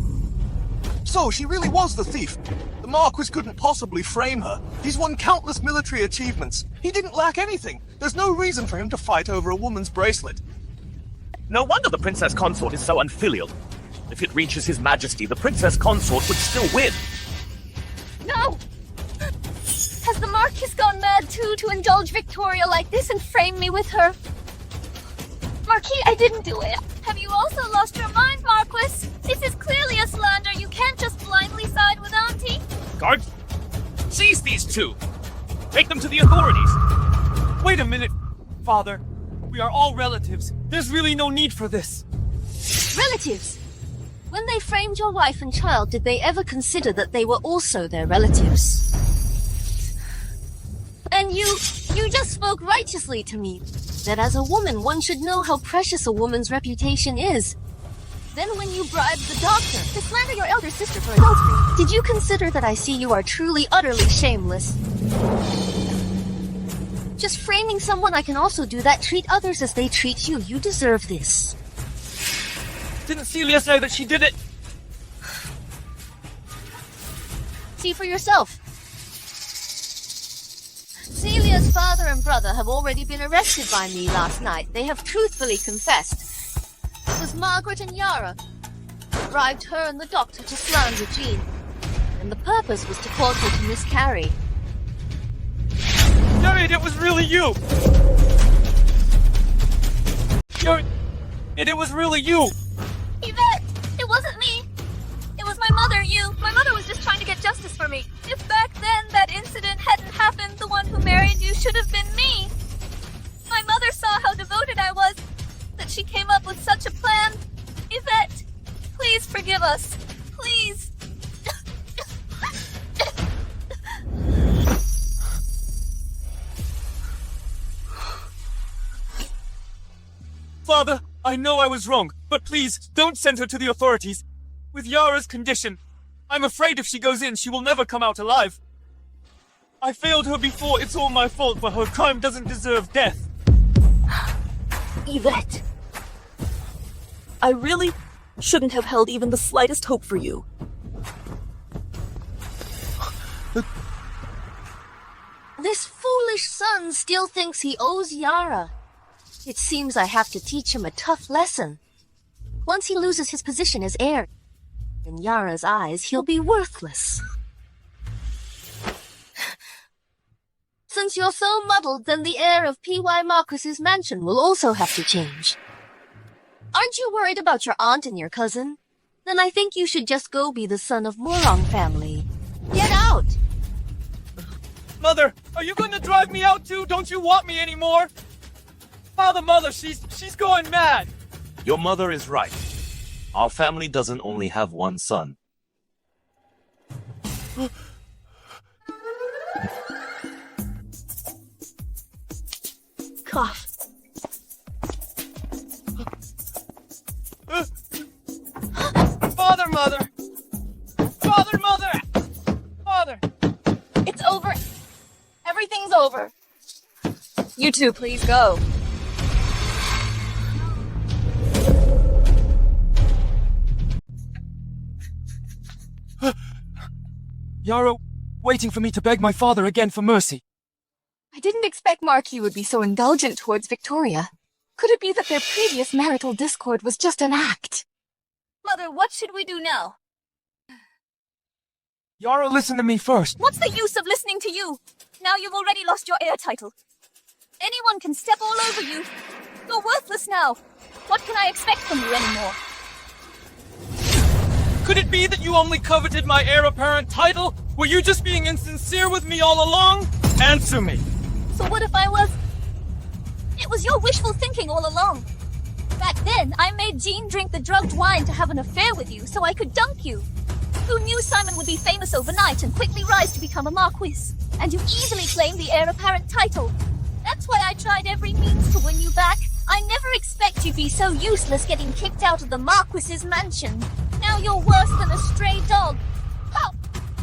So, she really was the thief. The Marquis couldn't possibly frame her. He's won countless military achievements. He didn't lack anything. There's no reason for him to fight over a woman's bracelet. No wonder the Princess Consort is so unfilial. If it reaches His Majesty, the Princess Consort would still win. No! Has the Marquis gone mad too to indulge Victoria like this and frame me with her? Marquis, I didn't do it. Have you also lost your mind, Marquis? This is clearly a slander. You can't just blindly side with Auntie. Guards, seize these two. Take them to the authorities. Wait a minute, Father. We are all relatives. There's really no need for this. Relatives? When they framed your wife and child, did they ever consider that they were also their relatives? And you just spoke righteously to me, that as a woman one should know how precious a woman's reputation is. Then when you bribed the doctor to slander your elder sister for adultery, did you consider that I see you are truly, utterly shameless? Just framing someone, I can also do that. Treat others as they treat you. You deserve this. Didn't Celia say that she did it? See for yourself. Celia's father and brother have already been arrested by me last night. They have truthfully confessed. It was Margaret and Yara who bribed her and the doctor to slander Jean. And the purpose was to cause her to miscarry. Yara, it was really you! Yara, it was really you! Yvette! It wasn't me! It was my mother, you. My mother was just trying to get justice for me. If back then that incident hadn't happened, the one who married you should have been me. My mother saw how devoted I was, that she came up with such a plan. Yvette, please forgive us. Please. Father, I know I was wrong, but please, don't send her to the authorities. With Yara's condition, I'm afraid if she goes in, she will never come out alive. I failed her before, it's all my fault, but her crime doesn't deserve death. Yvette. I really shouldn't have held even the slightest hope for you. This foolish son still thinks he owes Yara. It seems I have to teach him a tough lesson. Once he loses his position as heir, in Yara's eyes, he'll be worthless. Since you're so muddled, then the heir of P.Y. Marcus's mansion will also have to change. Aren't you worried about your aunt and your cousin? Then I think you should just go be the son of Morong family. Get out! Mother, are you going to drive me out too? Don't you want me anymore? Father, Mother, she's going mad. Your mother is right. Our family doesn't only have one son. Cough. Father, Mother! Father, Mother! Father! It's over. Everything's over. You two, please go. Yara waiting for me to beg my father again for mercy. I didn't expect Marquis would be so indulgent towards Victoria. Could it be that their previous marital discord was just an act? Mother, what should we do now? Yara, listen to me first. What's the use of listening to you? Now you've already lost your heir title. Anyone can step all over you. You're worthless now. What can I expect from you anymore? Could it be that you only coveted my heir apparent title? Were you just being insincere with me all along? Answer me. So what if I was... It was your wishful thinking all along. Back then, I made Jean drink the drugged wine to have an affair with you so I could dunk you. Who knew Simon would be famous overnight and quickly rise to become a marquis? And you easily claimed the heir apparent title. That's why I tried every means to win you back. I never expect you'd be so useless getting kicked out of the marquis's mansion. Now you're worse than a stray dog. How?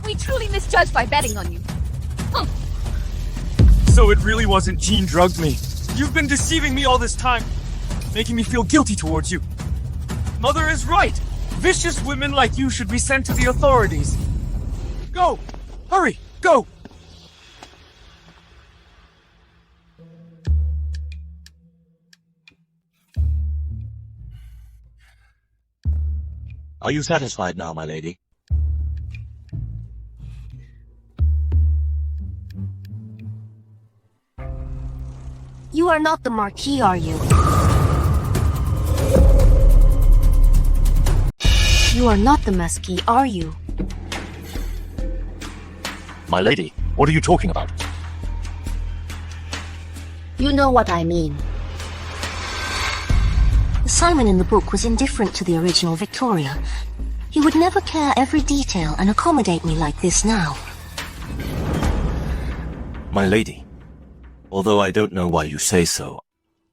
We truly misjudged by betting on you. So it really wasn't Jean drugged me. You've been deceiving me all this time, making me feel guilty towards you. Mother is right. Vicious women like you should be sent to the authorities. Go! Hurry! Go! Are you satisfied now, my lady? You are not the Marquis, are you? You are not the Marquis, are you? My lady, what are you talking about? You know what I mean. Simon in the book was indifferent to the original Victoria. He would never care every detail and accommodate me like this now. My lady, although I don't know why you say so,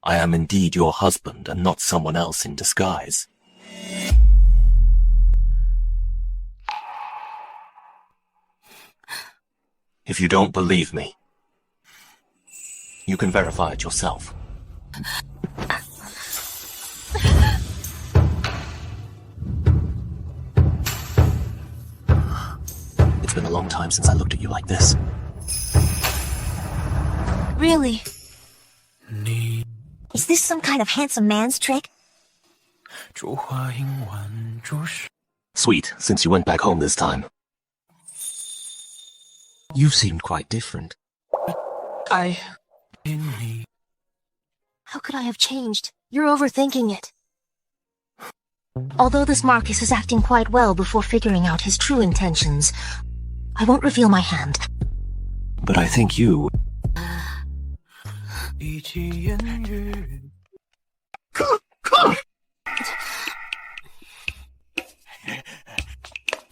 I am indeed your husband and not someone else in disguise. If you don't believe me, you can verify it yourself. It's been a long time since I looked at you like this. Really? Is this some kind of handsome man's trick? Sweet, since you went back home this time. You seemed quite different. How could I have changed? You're overthinking it. Although this Marcus is acting quite well before figuring out his true intentions, I won't reveal my hand. But I think you...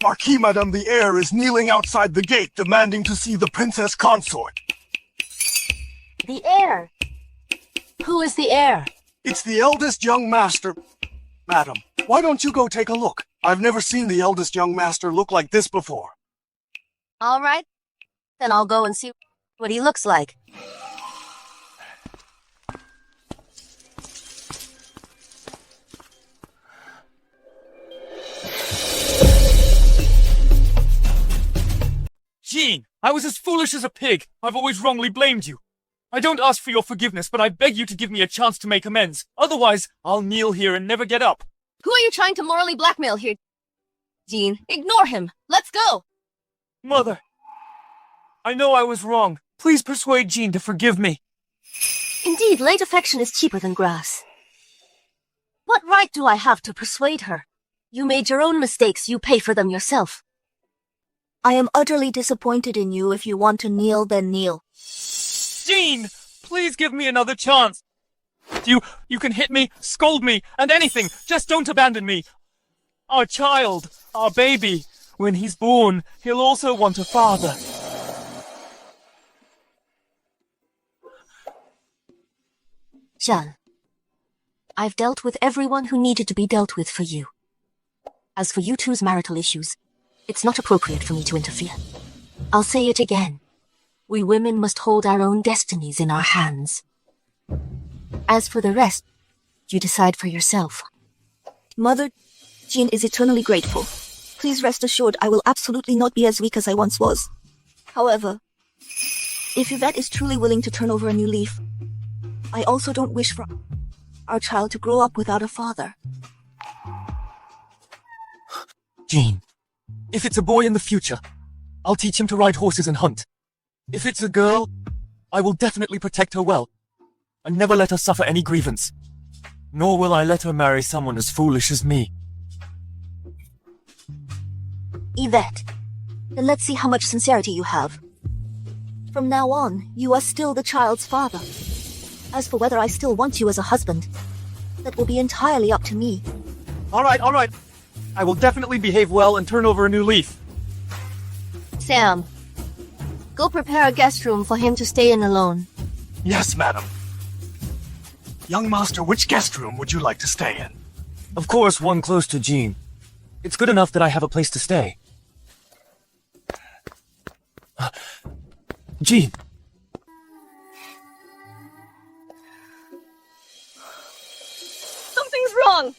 Marquis Madame the heir is kneeling outside the gate demanding to see the princess consort. The heir? Who is the heir? It's the eldest young master. Madam, why don't you go take a look? I've never seen the eldest young master look like this before. All right. Then I'll go and see what he looks like. Jean, I was as foolish as a pig. I've always wrongly blamed you. I don't ask for your forgiveness, but I beg you to give me a chance to make amends. Otherwise, I'll kneel here and never get up. Who are you trying to morally blackmail here, Jean? Ignore him. Let's go. Mother, I know I was wrong. Please persuade Jean to forgive me. Indeed, late affection is cheaper than grass. What right do I have to persuade her? You made your own mistakes, you pay for them yourself. I am utterly disappointed in you. If you want to kneel, then kneel. Jean, please give me another chance. You can hit me, scold me, and anything. Just don't abandon me. Our child, our baby, when he's born, he'll also want a father. Jean, I've dealt with everyone who needed to be dealt with for you. As for you two's marital issues, it's not appropriate for me to interfere. I'll say it again. We women must hold our own destinies in our hands. As for the rest, you decide for yourself. Mother, Jean is eternally grateful. Please rest assured I will absolutely not be as weak as I once was. However, if Yvette is truly willing to turn over a new leaf, I also don't wish for our child to grow up without a father. Jean, if it's a boy in the future, I'll teach him to ride horses and hunt. If it's a girl, I will definitely protect her well, and never let her suffer any grievance. Nor will I let her marry someone as foolish as me. Yvette, then let's see how much sincerity you have. From now on, you are still the child's father. As for whether I still want you as a husband, that will be entirely up to me. All right. I will definitely behave well and turn over a new leaf. Sam, go prepare a guest room for him to stay in alone. Yes, madam. Young master, which guest room would you like to stay in? Of course, one close to Jean. It's good enough that I have a place to stay. Jean. Something's wrong!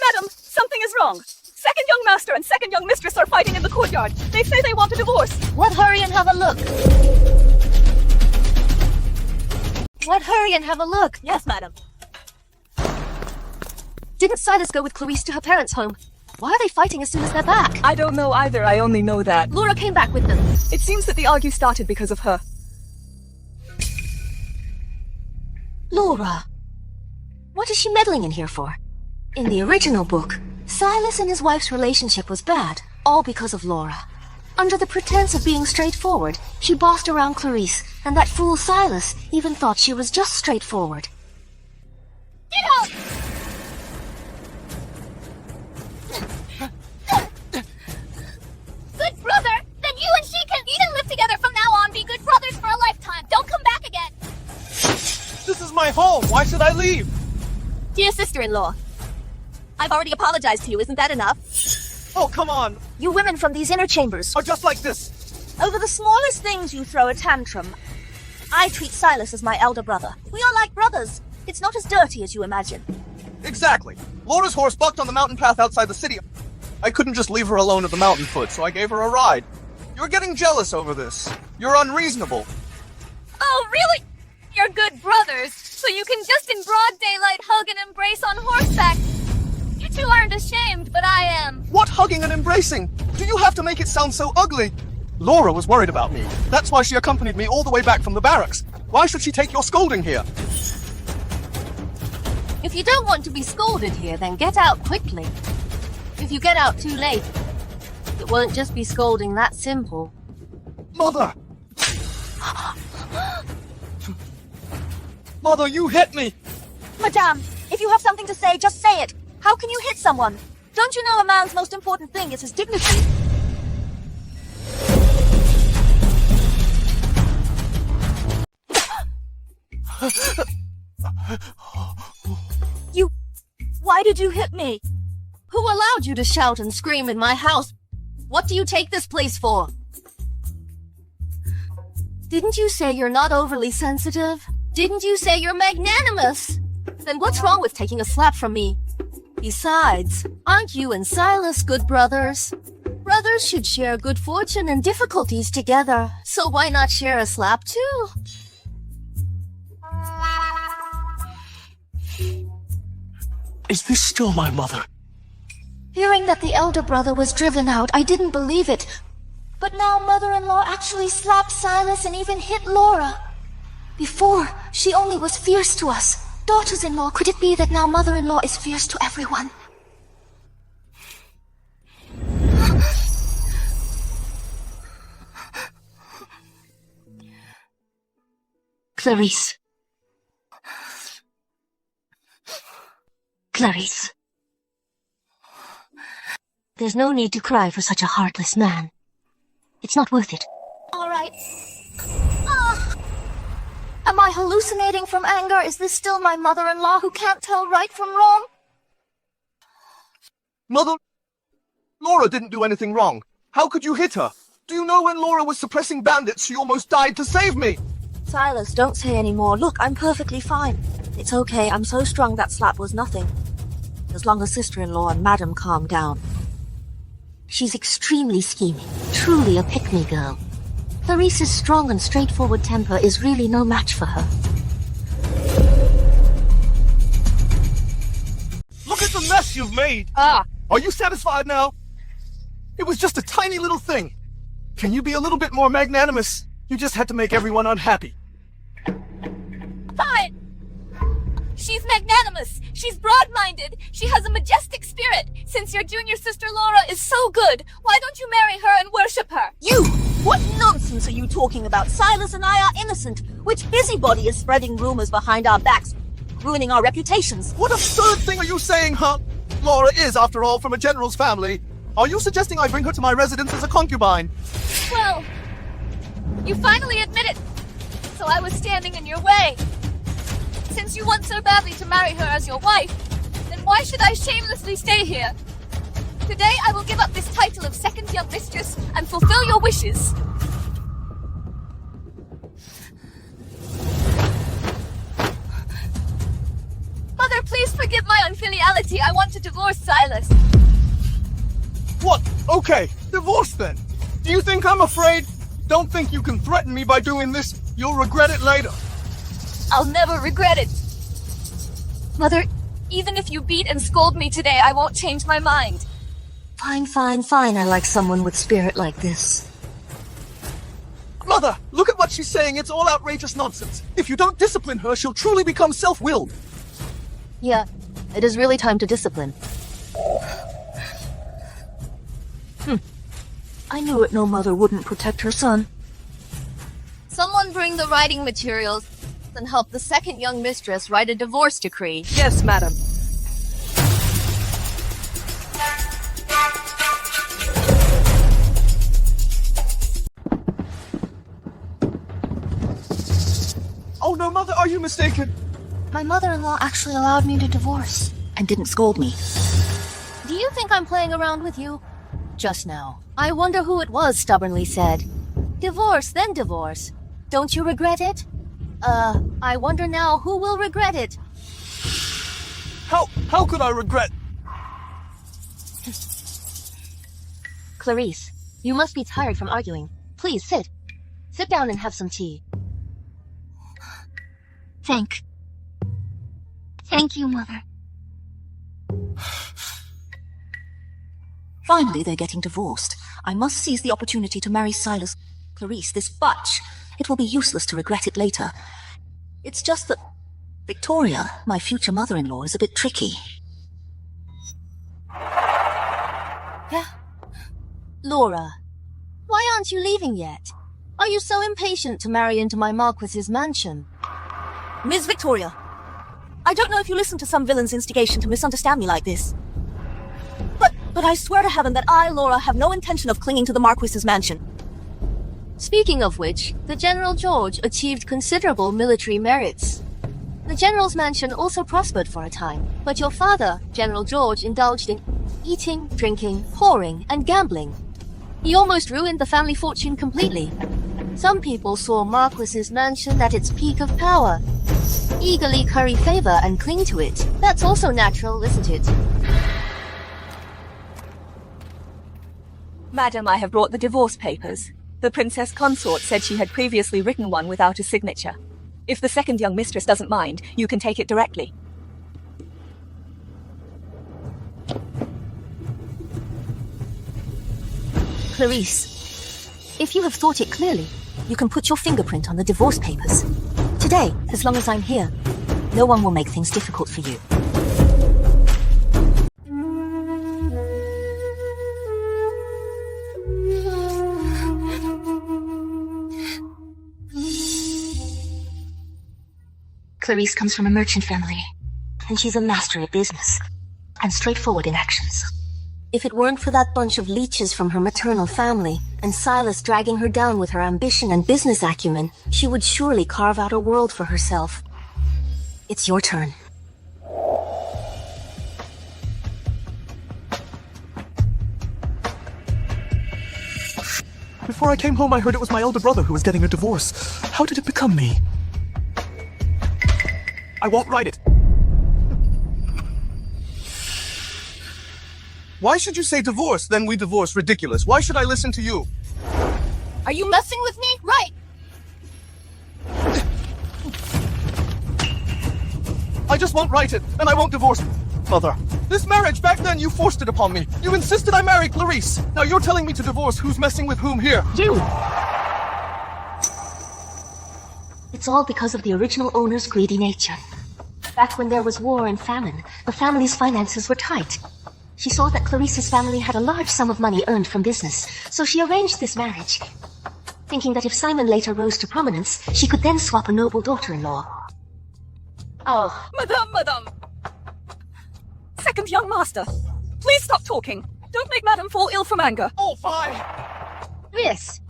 Madam, something is wrong. Second young master and second young mistress are fighting in the courtyard. They say they want a divorce. What hurry and have a look. Yes, madam. Didn't Silas go with Clarice to her parents' home? Why are they fighting as soon as they're back? I don't know either. I only know that Laura came back with them. it seems that the argue started because of her. Laura, what is she meddling in here for? In the original book, Silas and his wife's relationship was bad, all because of Laura. Under the pretense of being straightforward, she bossed around Clarice, and that fool Silas even thought she was just straightforward. Get out! Good brother! Then you and she can live together from now on. Be good brothers for a lifetime. Don't come back again. This is my home. Why should I leave? Dear sister-in-law, I've already apologized to you. Isn't that enough? Oh, come on. You women from these inner chambers, Are just like this. over the smallest things you throw a tantrum. I treat Silas as my elder brother. We are like brothers. It's not as dirty as you imagine. Exactly. Laura's horse bucked on the mountain path outside the city. I couldn't just leave her alone at the mountain foot, so I gave her a ride. You're getting jealous over this. You're unreasonable. Oh, really? You're good brothers, so you can just in broad daylight hug and embrace on horseback. You two aren't ashamed, but I am. What hugging and embracing? Do you have to make it sound so ugly? Laura was worried about me. That's why she accompanied me all the way back from the barracks. Why should she take your scolding here? If you don't want to be scolded here, then get out quickly. If you get out too late, it won't just be scolding that simple. Mother! Mother, you hit me! Madame, if you have something to say, just say it. How can you hit someone? Don't you know a man's most important thing is his dignity? Why did you hit me? Who allowed you to shout and scream in my house? What do you take this place for? Didn't you say you're not overly sensitive? Didn't you say you're magnanimous? Then what's wrong with taking a slap from me? Besides, aren't you and Silas good brothers? Brothers should share good fortune and difficulties together, so why not share a slap too? Is this still my mother? Hearing that the elder brother was driven out, I didn't believe it. But now mother-in-law actually slapped Silas and even hit Laura. Before, she only was fierce to us. Daughters-in-law, could it be that now mother-in-law is fierce to everyone? Clarice. Clarice. There's no need to cry for such a heartless man. It's not worth it. All right. Am I hallucinating from anger? Is this still my mother-in-law who can't tell right from wrong? Mother... Laura didn't do anything wrong. How could you hit her? Do you know when Laura was suppressing bandits, she almost died to save me? Silas, don't say any more. Look, I'm perfectly fine. It's okay, I'm so strong that slap was nothing. As long as sister-in-law and madam calm down. She's extremely scheming, truly a pick-me girl. Clarice's strong and straightforward temper is really no match for her. Look at the mess you've made! Are you satisfied now? It was just a tiny little thing. Can you be a little bit more magnanimous? You just had to make everyone unhappy. Fine! She's magnanimous, she's broad-minded, she has a majestic spirit. Since your junior sister Laura is so good, why don't you marry her and worship her? You! What nonsense are you talking about? Silas and I are innocent. Which busybody is spreading rumors behind our backs, ruining our reputations? What absurd thing are you saying, huh? Laura is, after all, from a general's family. Are you suggesting I bring her to my residence as a concubine? Well, you finally admit it. So I was standing in your way. Since you want so badly to marry her as your wife, then why should I shamelessly stay here? Today I will give up this title of second young mistress and fulfill your wishes. Mother, please forgive my unfiliality. I want to divorce Silas. What? Okay, divorce then. Do you think I'm afraid? Don't think you can threaten me by doing this. You'll regret it later. I'll never regret it. Mother, even if you beat and scold me today, I won't change my mind. Fine, fine, fine. I like someone with spirit like this. Mother, look at what she's saying. It's all outrageous nonsense. If you don't discipline her, she'll truly become self-willed. Yeah, it is really time to discipline. I knew it, no mother wouldn't protect her son. Someone bring the writing materials and help the second young mistress write a divorce decree. Yes, madam. Oh no, Mother, are you mistaken? My mother-in-law actually allowed me to divorce. And didn't scold me. Do you think I'm playing around with you? Just now. I wonder who it was stubbornly said. Divorce, then divorce. Don't you regret it? I wonder now who will regret it. How could I regret? Clarice, you must be tired from arguing. Please, sit. Sit down and have some tea. Thank you, Mother. Finally, they're getting divorced. I must seize the opportunity to marry Silas. Clarice, this butch. It will be useless to regret it later. It's just that Victoria, my future mother-in-law, is a bit tricky. Laura, why aren't you leaving yet? Are you so impatient to marry into my Marquis's mansion? Miss Victoria, I don't know if you listened to some villain's instigation to misunderstand me like this. But I swear to heaven that I, Laura, have no intention of clinging to the Marquis's mansion. Speaking of which, the General George achieved considerable military merits. The General's mansion also prospered for a time, but your father, General George, indulged in eating, drinking, whoring, and gambling. He almost ruined the family fortune completely. Some people saw Marquis's mansion at its peak of power, eagerly curry favor and cling to it. That's also natural, isn't it? Madam, I have brought the divorce papers. The Princess Consort said she had previously written one without a signature. If the second young mistress doesn't mind, you can take it directly. Clarice, if you have thought it clearly, you can put your fingerprint on the divorce papers. Today, as long as I'm here, no one will make things difficult for you. Clarice comes from a merchant family, and she's a master at business, and straightforward in actions. If it weren't for that bunch of leeches from her maternal family, and Silas dragging her down with her ambition and business acumen, she would surely carve out a world for herself. It's your turn. Before I came home, I heard it was my older brother who was getting a divorce. How did it become me? I won't write it. Why should you say divorce, then we divorce? Ridiculous. Why should I listen to you? Are you messing with me? Right! I just won't write it, and I won't divorce Mother. This marriage, back then you forced it upon me. You insisted I marry Clarice. Now you're telling me to divorce. Who's messing with whom here? You! It's all because of the original owner's greedy nature. Back when there was war and famine, the family's finances were tight. She saw that Clarice's family had a large sum of money earned from business, so she arranged this marriage, thinking that if Simon later rose to prominence, she could then swap a noble daughter-in-law. Oh, Madame! Second young master, please stop talking. Don't make Madame fall ill from anger. Oh, fine! Yes.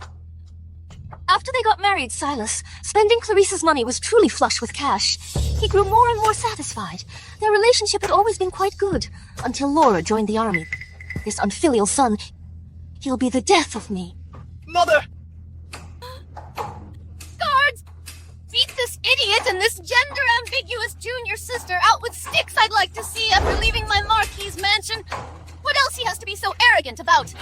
After they got married, Silas, spending Clarice's money was truly flush with cash. He grew more and more satisfied. Their relationship had always been quite good, until Laura joined the army. This unfilial son, he'll be the death of me. Mother! Guards! Beat this idiot and this gender-ambiguous junior sister out with sticks I'd like to see after leaving my Marquis's mansion. What else he has to be so arrogant about?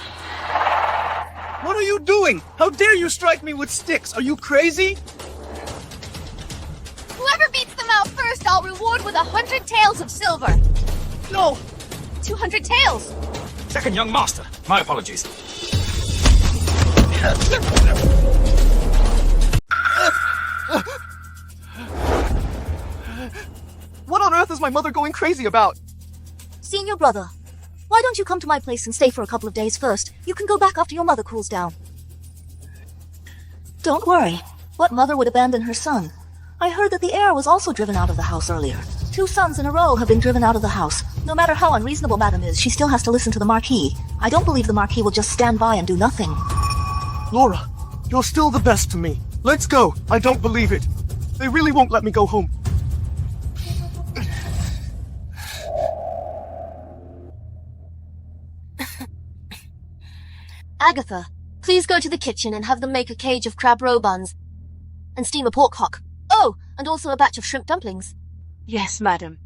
What are you doing? How dare you strike me with sticks? Are you crazy? Whoever beats them out first, I'll reward with 100 taels of silver. No! 200 taels! Second young master, my apologies. What on earth is my mother going crazy about? Senior brother, why don't you come to my place and stay for a couple of days first? You can go back after your mother cools down. Don't worry. What mother would abandon her son? I heard that the heir was also driven out of the house earlier. 2 sons in a row have been driven out of the house. No matter how unreasonable Madame is, she still has to listen to the Marquis. I don't believe the Marquis will just stand by and do nothing. Laura, you're still the best to me. Let's go. I don't believe it. They really won't let me go home. Agatha, please go to the kitchen and have them make a cage of crab roe buns. And steam a pork hock. Oh, and also a batch of shrimp dumplings. Yes, madam.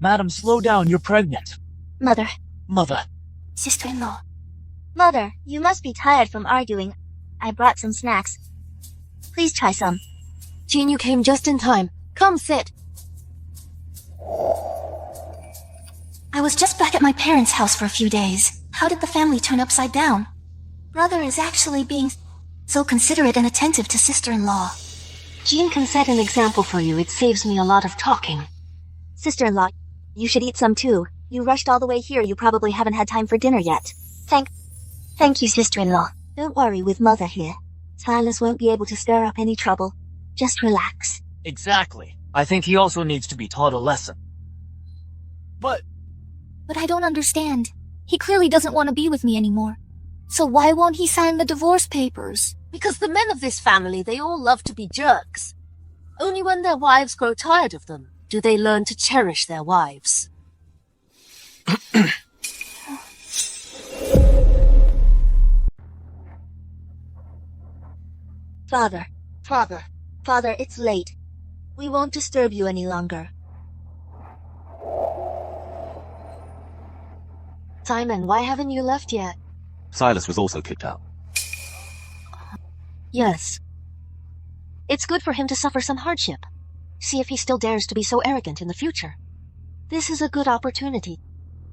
Madam, slow down. You're pregnant. Mother. Mother. Sister-in-law. Mother, you must be tired from arguing. I brought some snacks. Please try some. Jean, you came just in time. Come sit. I was just back at my parents' house for a few days. How did the family turn upside down? Brother is actually being so considerate and attentive to sister-in-law. Jean can set an example for you. It saves me a lot of talking. Sister-in-law, you should eat some too. You rushed all the way here. You probably haven't had time for dinner yet. Thank you, sister-in-law. Don't worry with Mother here. Silas won't be able to stir up any trouble. Just relax. Exactly. I think he also needs to be taught a lesson. But I don't understand. He clearly doesn't want to be with me anymore. So why won't he sign the divorce papers? Because the men of this family, they all love to be jerks. Only when their wives grow tired of them do they learn to cherish their wives. Father, it's late. We won't disturb you any longer. Simon, why haven't you left yet? Silas was also kicked out. Yes. It's good for him to suffer some hardship. See if he still dares to be so arrogant in the future. This is a good opportunity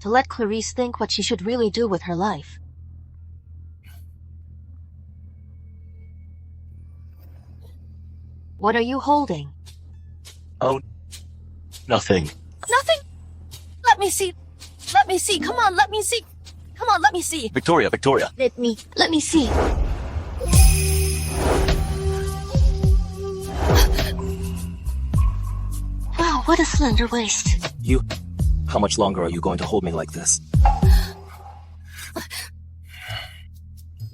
to let Clarice think what she should really do with her life. What are you holding? Oh, nothing. Nothing? Let me see. Let me see. Come on, let me see. Come on, let me see. Victoria. Let me see. Wow, what a slender waist. How much longer are you going to hold me like this?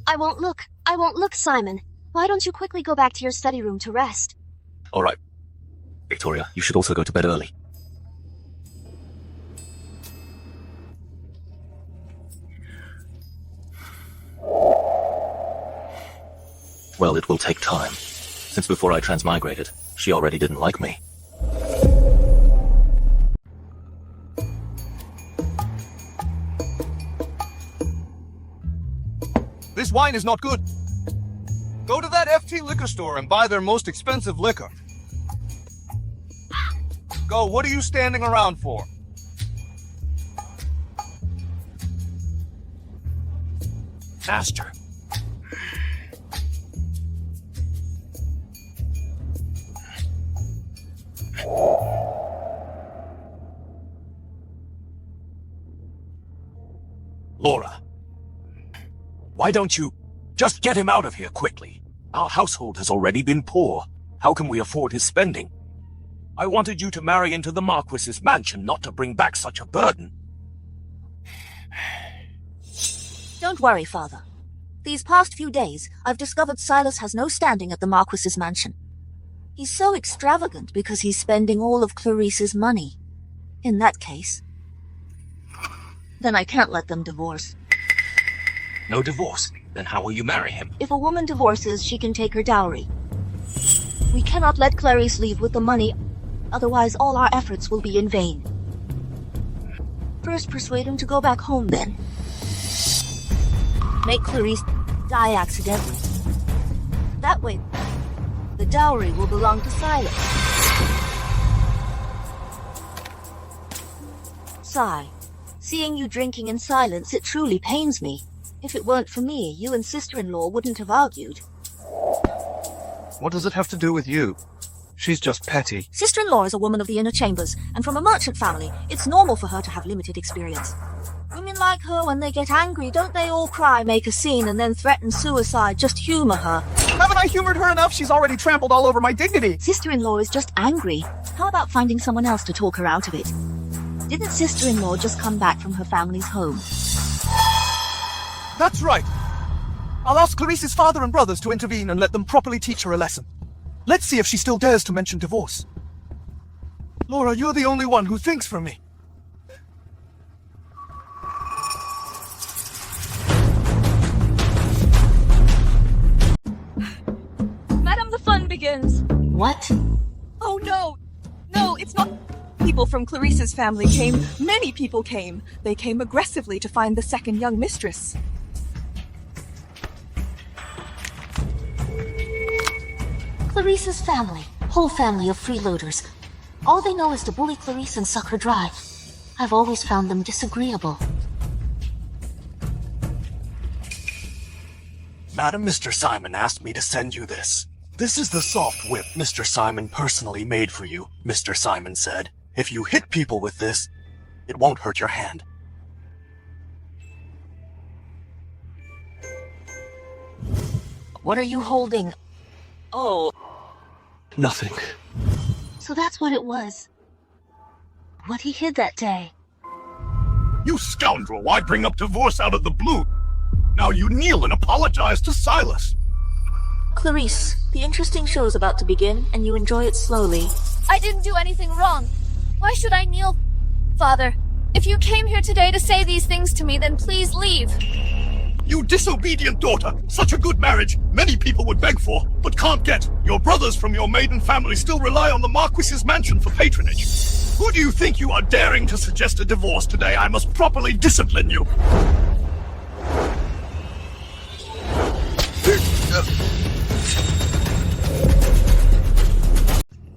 I won't look, Simon. Why don't you quickly go back to your study room to rest? All right. Victoria, you should also go to bed early. Well, it will take time. Since before I transmigrated, she already didn't like me. This wine is not good. Go to that FT liquor store and buy their most expensive liquor. Go, what are you standing around for? Master. Laura. Why don't you just get him out of here quickly? Our household has already been poor. How can we afford his spending? I wanted you to marry into the Marquis's mansion, not to bring back such a burden. Don't worry, Father. These past few days, I've discovered Silas has no standing at the Marquis's mansion. He's so extravagant because he's spending all of Clarice's money. In that case, then I can't let them divorce. No divorce? Then how will you marry him? If a woman divorces, she can take her dowry. We cannot let Clarice leave with the money, otherwise all our efforts will be in vain. First persuade him to go back home then. Make Clarice die accidentally. That way, the dowry will belong to Silas. Sigh. Seeing you drinking in silence, it truly pains me. If it weren't for me, you and sister-in-law wouldn't have argued. What does it have to do with you? She's just petty. Sister-in-law is a woman of the inner chambers, and from a merchant family, it's normal for her to have limited experience. Women like her, when they get angry, don't they all cry, make a scene, and then threaten suicide? Just humor her. Haven't I humored her enough? She's already trampled all over my dignity. Sister-in-law is just angry. How about finding someone else to talk her out of it? Didn't sister-in-law just come back from her family's home? That's right. I'll ask Clarice's father and brothers to intervene and let them properly teach her a lesson. Let's see if she still dares to mention divorce. Laura, you're the only one who thinks for me. Madam, the fun begins. What? Oh no! No, it's not. People from Clarice's family came. Many people came. They came aggressively to find the second young mistress. Clarice's family. Whole family of freeloaders. All they know is to bully Clarice and suck her dry. I've always found them disagreeable. Madam, Mr. Simon asked me to send you this. This is the soft whip Mr. Simon personally made for you, Mr. Simon said. If you hit people with this, it won't hurt your hand. What are you holding? Oh. Nothing. So that's what it was. What he hid that day. You scoundrel! Why bring up divorce out of the blue? Now you kneel and apologize to Silas. Clarice, the interesting show's about to begin, and you enjoy it slowly. I didn't do anything wrong. Why should I kneel? Father, if you came here today to say these things to me, then please leave. You disobedient daughter! Such a good marriage many people would beg for, but can't get. Your brothers from your maiden family still rely on the Marquis's mansion for patronage. Who do you think you are daring to suggest a divorce today? I must properly discipline you.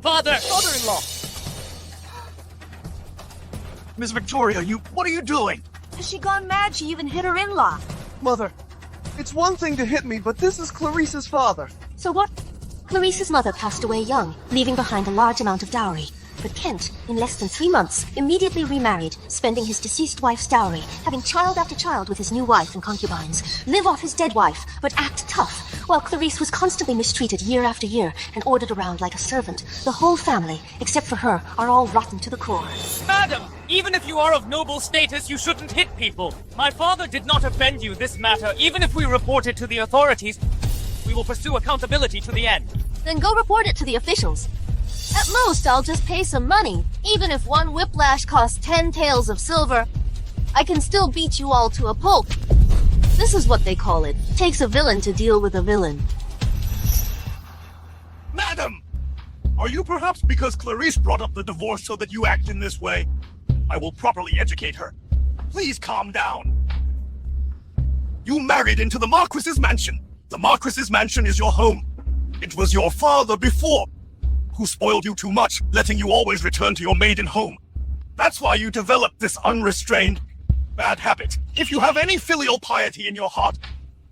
Father-in-law! Miss Victoria, what are you doing? Has she gone mad? She even hit her in-law. Mother, it's one thing to hit me, but this is Clarice's father. So what? Clarice's mother passed away young, leaving behind a large amount of dowry. But Kent, in less than 3 months, immediately remarried, spending his deceased wife's dowry, having child after child with his new wife and concubines, live off his dead wife, but act tough, while Clarice was constantly mistreated year after year and ordered around like a servant. The whole family, except for her, are all rotten to the core. Madam, even if you are of noble status, you shouldn't hit people. My father did not offend you this matter. Even if we report it to the authorities, we will pursue accountability to the end. Then go report it to the officials. At most, I'll just pay some money. Even if one whiplash costs 10 taels of silver, I can still beat you all to a pulp. This is what they call it. Takes a villain to deal with a villain. Madam! Are you perhaps because Clarice brought up the divorce so that you act in this way? I will properly educate her. Please calm down. You married into the Marquis's mansion. The Marquis's mansion is your home. It was your father before who spoiled you too much, letting you always return to your maiden home. That's why you developed this unrestrained, bad habit. If you have any filial piety in your heart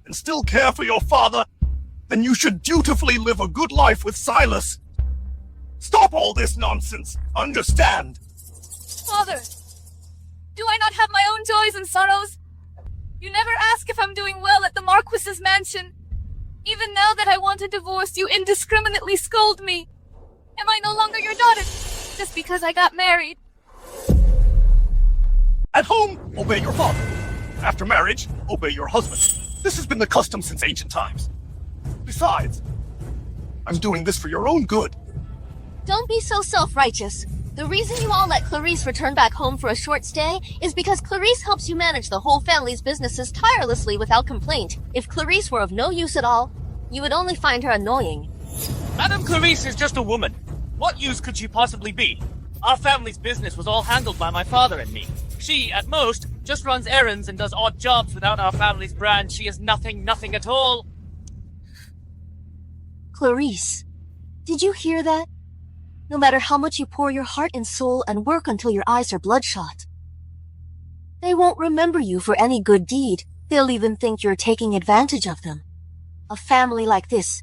and still care for your father, then you should dutifully live a good life with Silas. Stop all this nonsense. Understand? Father, do I not have my own joys and sorrows? You never ask if I'm doing well at the Marquis's mansion. Even now that I want a divorce, you indiscriminately scold me. Am I no longer your daughter just because I got married? At home, obey your father. After marriage, obey your husband. This has been the custom since ancient times. Besides, I'm doing this for your own good. Don't be so self-righteous. The reason you all let Clarice return back home for a short stay is because Clarice helps you manage the whole family's businesses tirelessly without complaint. If Clarice were of no use at all, you would only find her annoying. Madame Clarice is just a woman. What use could she possibly be? Our family's business was all handled by my father and me. She, at most, just runs errands and does odd jobs without our family's brand. She is nothing at all. Clarice, did you hear that? No matter how much you pour your heart and soul and work until your eyes are bloodshot, they won't remember you for any good deed. They'll even think you're taking advantage of them. A family like this,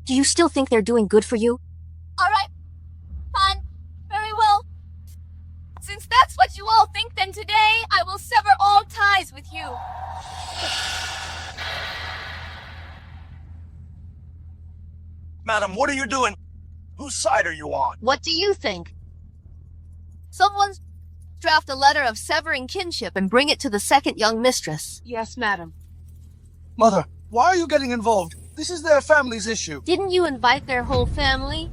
do you still think they're doing good for you? Alright, fine, very well. Since that's what you all think, then today I will sever all ties with you. Madam, what are you doing? Whose side are you on? What do you think? Someone draft a letter of severing kinship and bring it to the second young mistress. Yes, madam. Mother, why are you getting involved? This is their family's issue. Didn't you invite their whole family?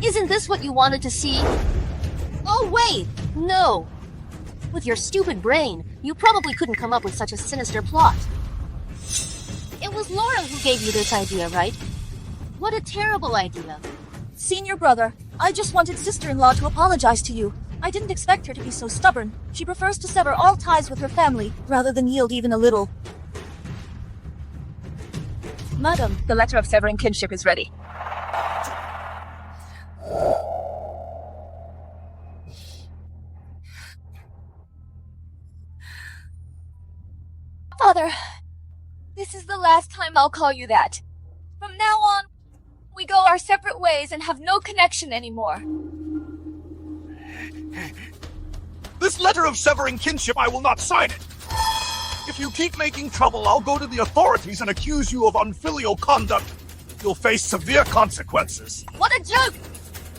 Isn't this what you wanted to see? Oh, wait! No! With your stupid brain, you probably couldn't come up with such a sinister plot. It was Laura who gave you this idea, right? What a terrible idea. Senior brother, I just wanted sister-in-law to apologize to you. I didn't expect her to be so stubborn. She prefers to sever all ties with her family, rather than yield even a little. Madam, the letter of severing kinship is ready. Father, this is the last time I'll call you that. From now on, we go our separate ways and have no connection anymore. This letter of severing kinship, I will not sign it. If you keep making trouble, I'll go to the authorities and accuse you of unfilial conduct. You'll face severe consequences. What a joke!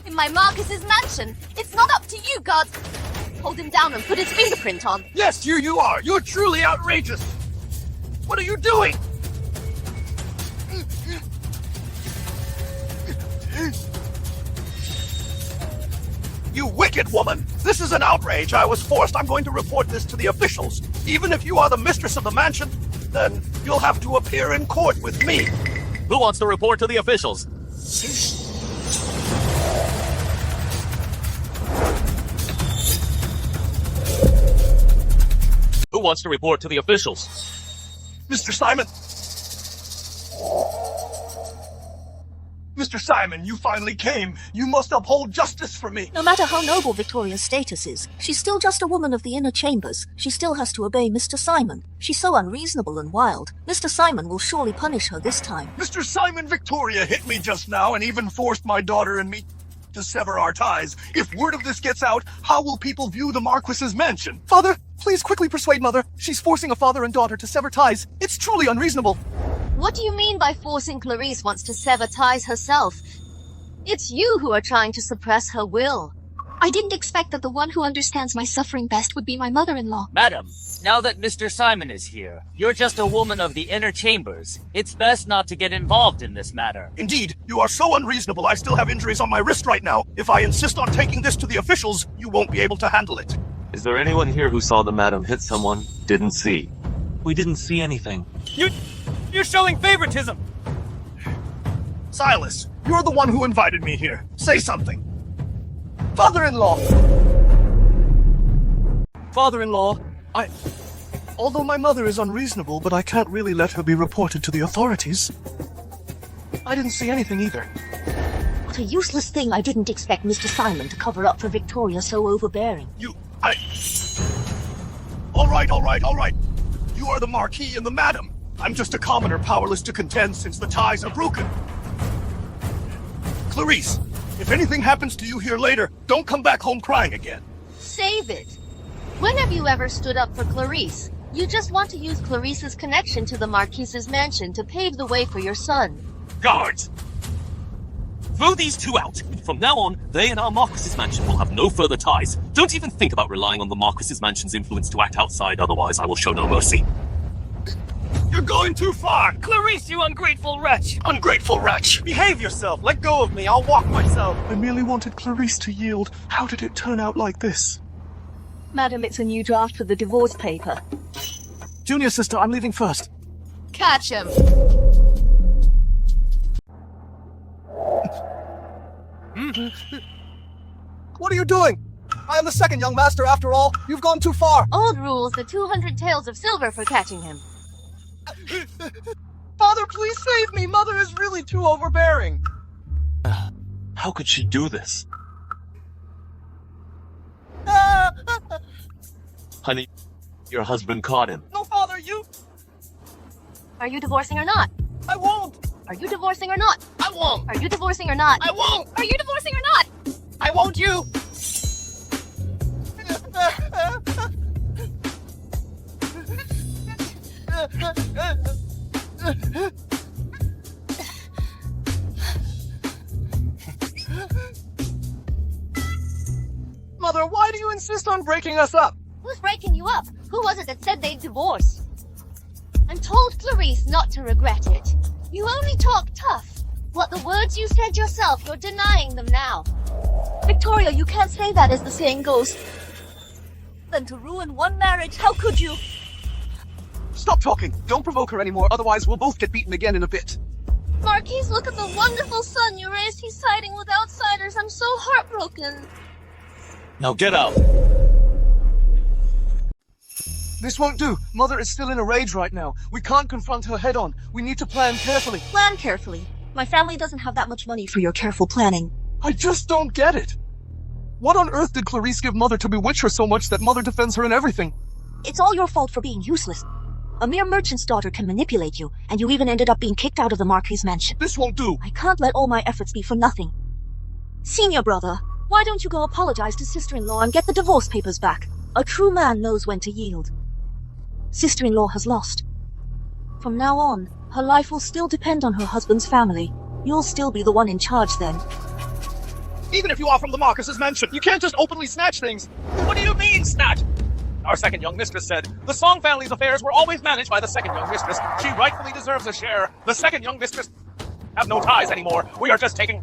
In my Marcus's mansion, it's not up to you, gods. Hold him down and put his fingerprint on. Yes, you are. You're truly outrageous. What are you doing? You wicked woman! This is an outrage. I was forced. I'm going to report this to the officials. Even if you are the mistress of the mansion, then you'll have to appear in court with me. Who wants to report to the officials? Who wants to report to the officials? Mr. Simon! Mr. Simon, you finally came. You must uphold justice for me. No matter how noble Victoria's status is, she's still just a woman of the inner chambers. She still has to obey Mr. Simon. She's so unreasonable and wild. Mr. Simon will surely punish her this time. Mr. Simon, Victoria hit me just now and even forced my daughter and me to sever our ties. If word of this gets out, how will people view the Marquis's mansion? Father, please quickly persuade Mother. She's forcing a father and daughter to sever ties. It's truly unreasonable. What do you mean by forcing Clarice wants to sever ties herself? It's you who are trying to suppress her will. I didn't expect that the one who understands my suffering best would be my mother-in-law. Madam, now that Mr. Simon is here, you're just a woman of the inner chambers. It's best not to get involved in this matter. Indeed, you are so unreasonable. I still have injuries on my wrist right now. If I insist on taking this to the officials, you won't be able to handle it. Is there anyone here who saw the madam hit someone? Didn't see. We didn't see anything. You're showing favoritism! Silas, you're the one who invited me here. Say something. Father-in-law! Father-in-law, although my mother is unreasonable, but I can't really let her be reported to the authorities. I didn't see anything either. What a useless thing. I didn't expect Mr. Simon to cover up for Victoria so overbearing. All right. You are the Marquis and the Madam. I'm just a commoner powerless to contend since the ties are broken. Clarice, if anything happens to you here later, don't come back home crying again. Save it. When have you ever stood up for Clarice? You just want to use Clarice's connection to the Marquise's mansion to pave the way for your son. Guards! Throw these two out. From now on, they and our Marquis's mansion will have no further ties. Don't even think about relying on the Marquis's mansion's influence to act outside, otherwise I will show no mercy. You're going too far! Clarice, you ungrateful wretch! Ungrateful wretch! Behave yourself! Let go of me! I'll walk myself! I merely wanted Clarice to yield. How did it turn out like this? Madam, it's a new draft for the divorce paper. Junior sister, I'm leaving first. Catch him! What are you doing? I am the second young master after all. You've gone too far. Old rules, the 200 taels of silver for catching him. Father, please save me. Mother is really too overbearing. How could she do this? Honey, your husband caught him. No, Father, you... Are you divorcing or not? I won't. Are you divorcing or not? I won't. Are you divorcing or not? I won't. Are you divorcing or not? I won't you. Mother, why do you insist on breaking us up? Who's breaking you up? Who was it that said they'd divorce? I'm told Clarice not to regret it. You only talk tough. What the words you said yourself, you're denying them now. Victoria, you can't say that as the saying goes. Then to ruin one marriage, how could you? Stop talking. Don't provoke her anymore, otherwise we'll both get beaten again in a bit. Marquise, look at the wonderful son you raised. He's siding with outsiders. I'm so heartbroken. Now get out. This won't do. Mother is still in a rage right now. We can't confront her head on. We need to plan carefully. Plan carefully. My family doesn't have that much money for your careful planning. I just don't get it. What on earth did Clarice give Mother to bewitch her so much that Mother defends her in everything? It's all your fault for being useless. A mere merchant's daughter can manipulate you, and you even ended up being kicked out of the Marquis' mansion. This won't do. I can't let all my efforts be for nothing. Senior brother, why don't you go apologize to sister-in-law and get the divorce papers back? A true man knows when to yield. Sister-in-law has lost. From now on, her life will still depend on her husband's family. You'll still be the one in charge then. Even if you are from the Marquis's mansion, you can't just openly snatch things. What do you mean, snatch? Our second young mistress said, the Song family's affairs were always managed by the second young mistress. She rightfully deserves a share. The second young mistress have no ties anymore. We are just taking...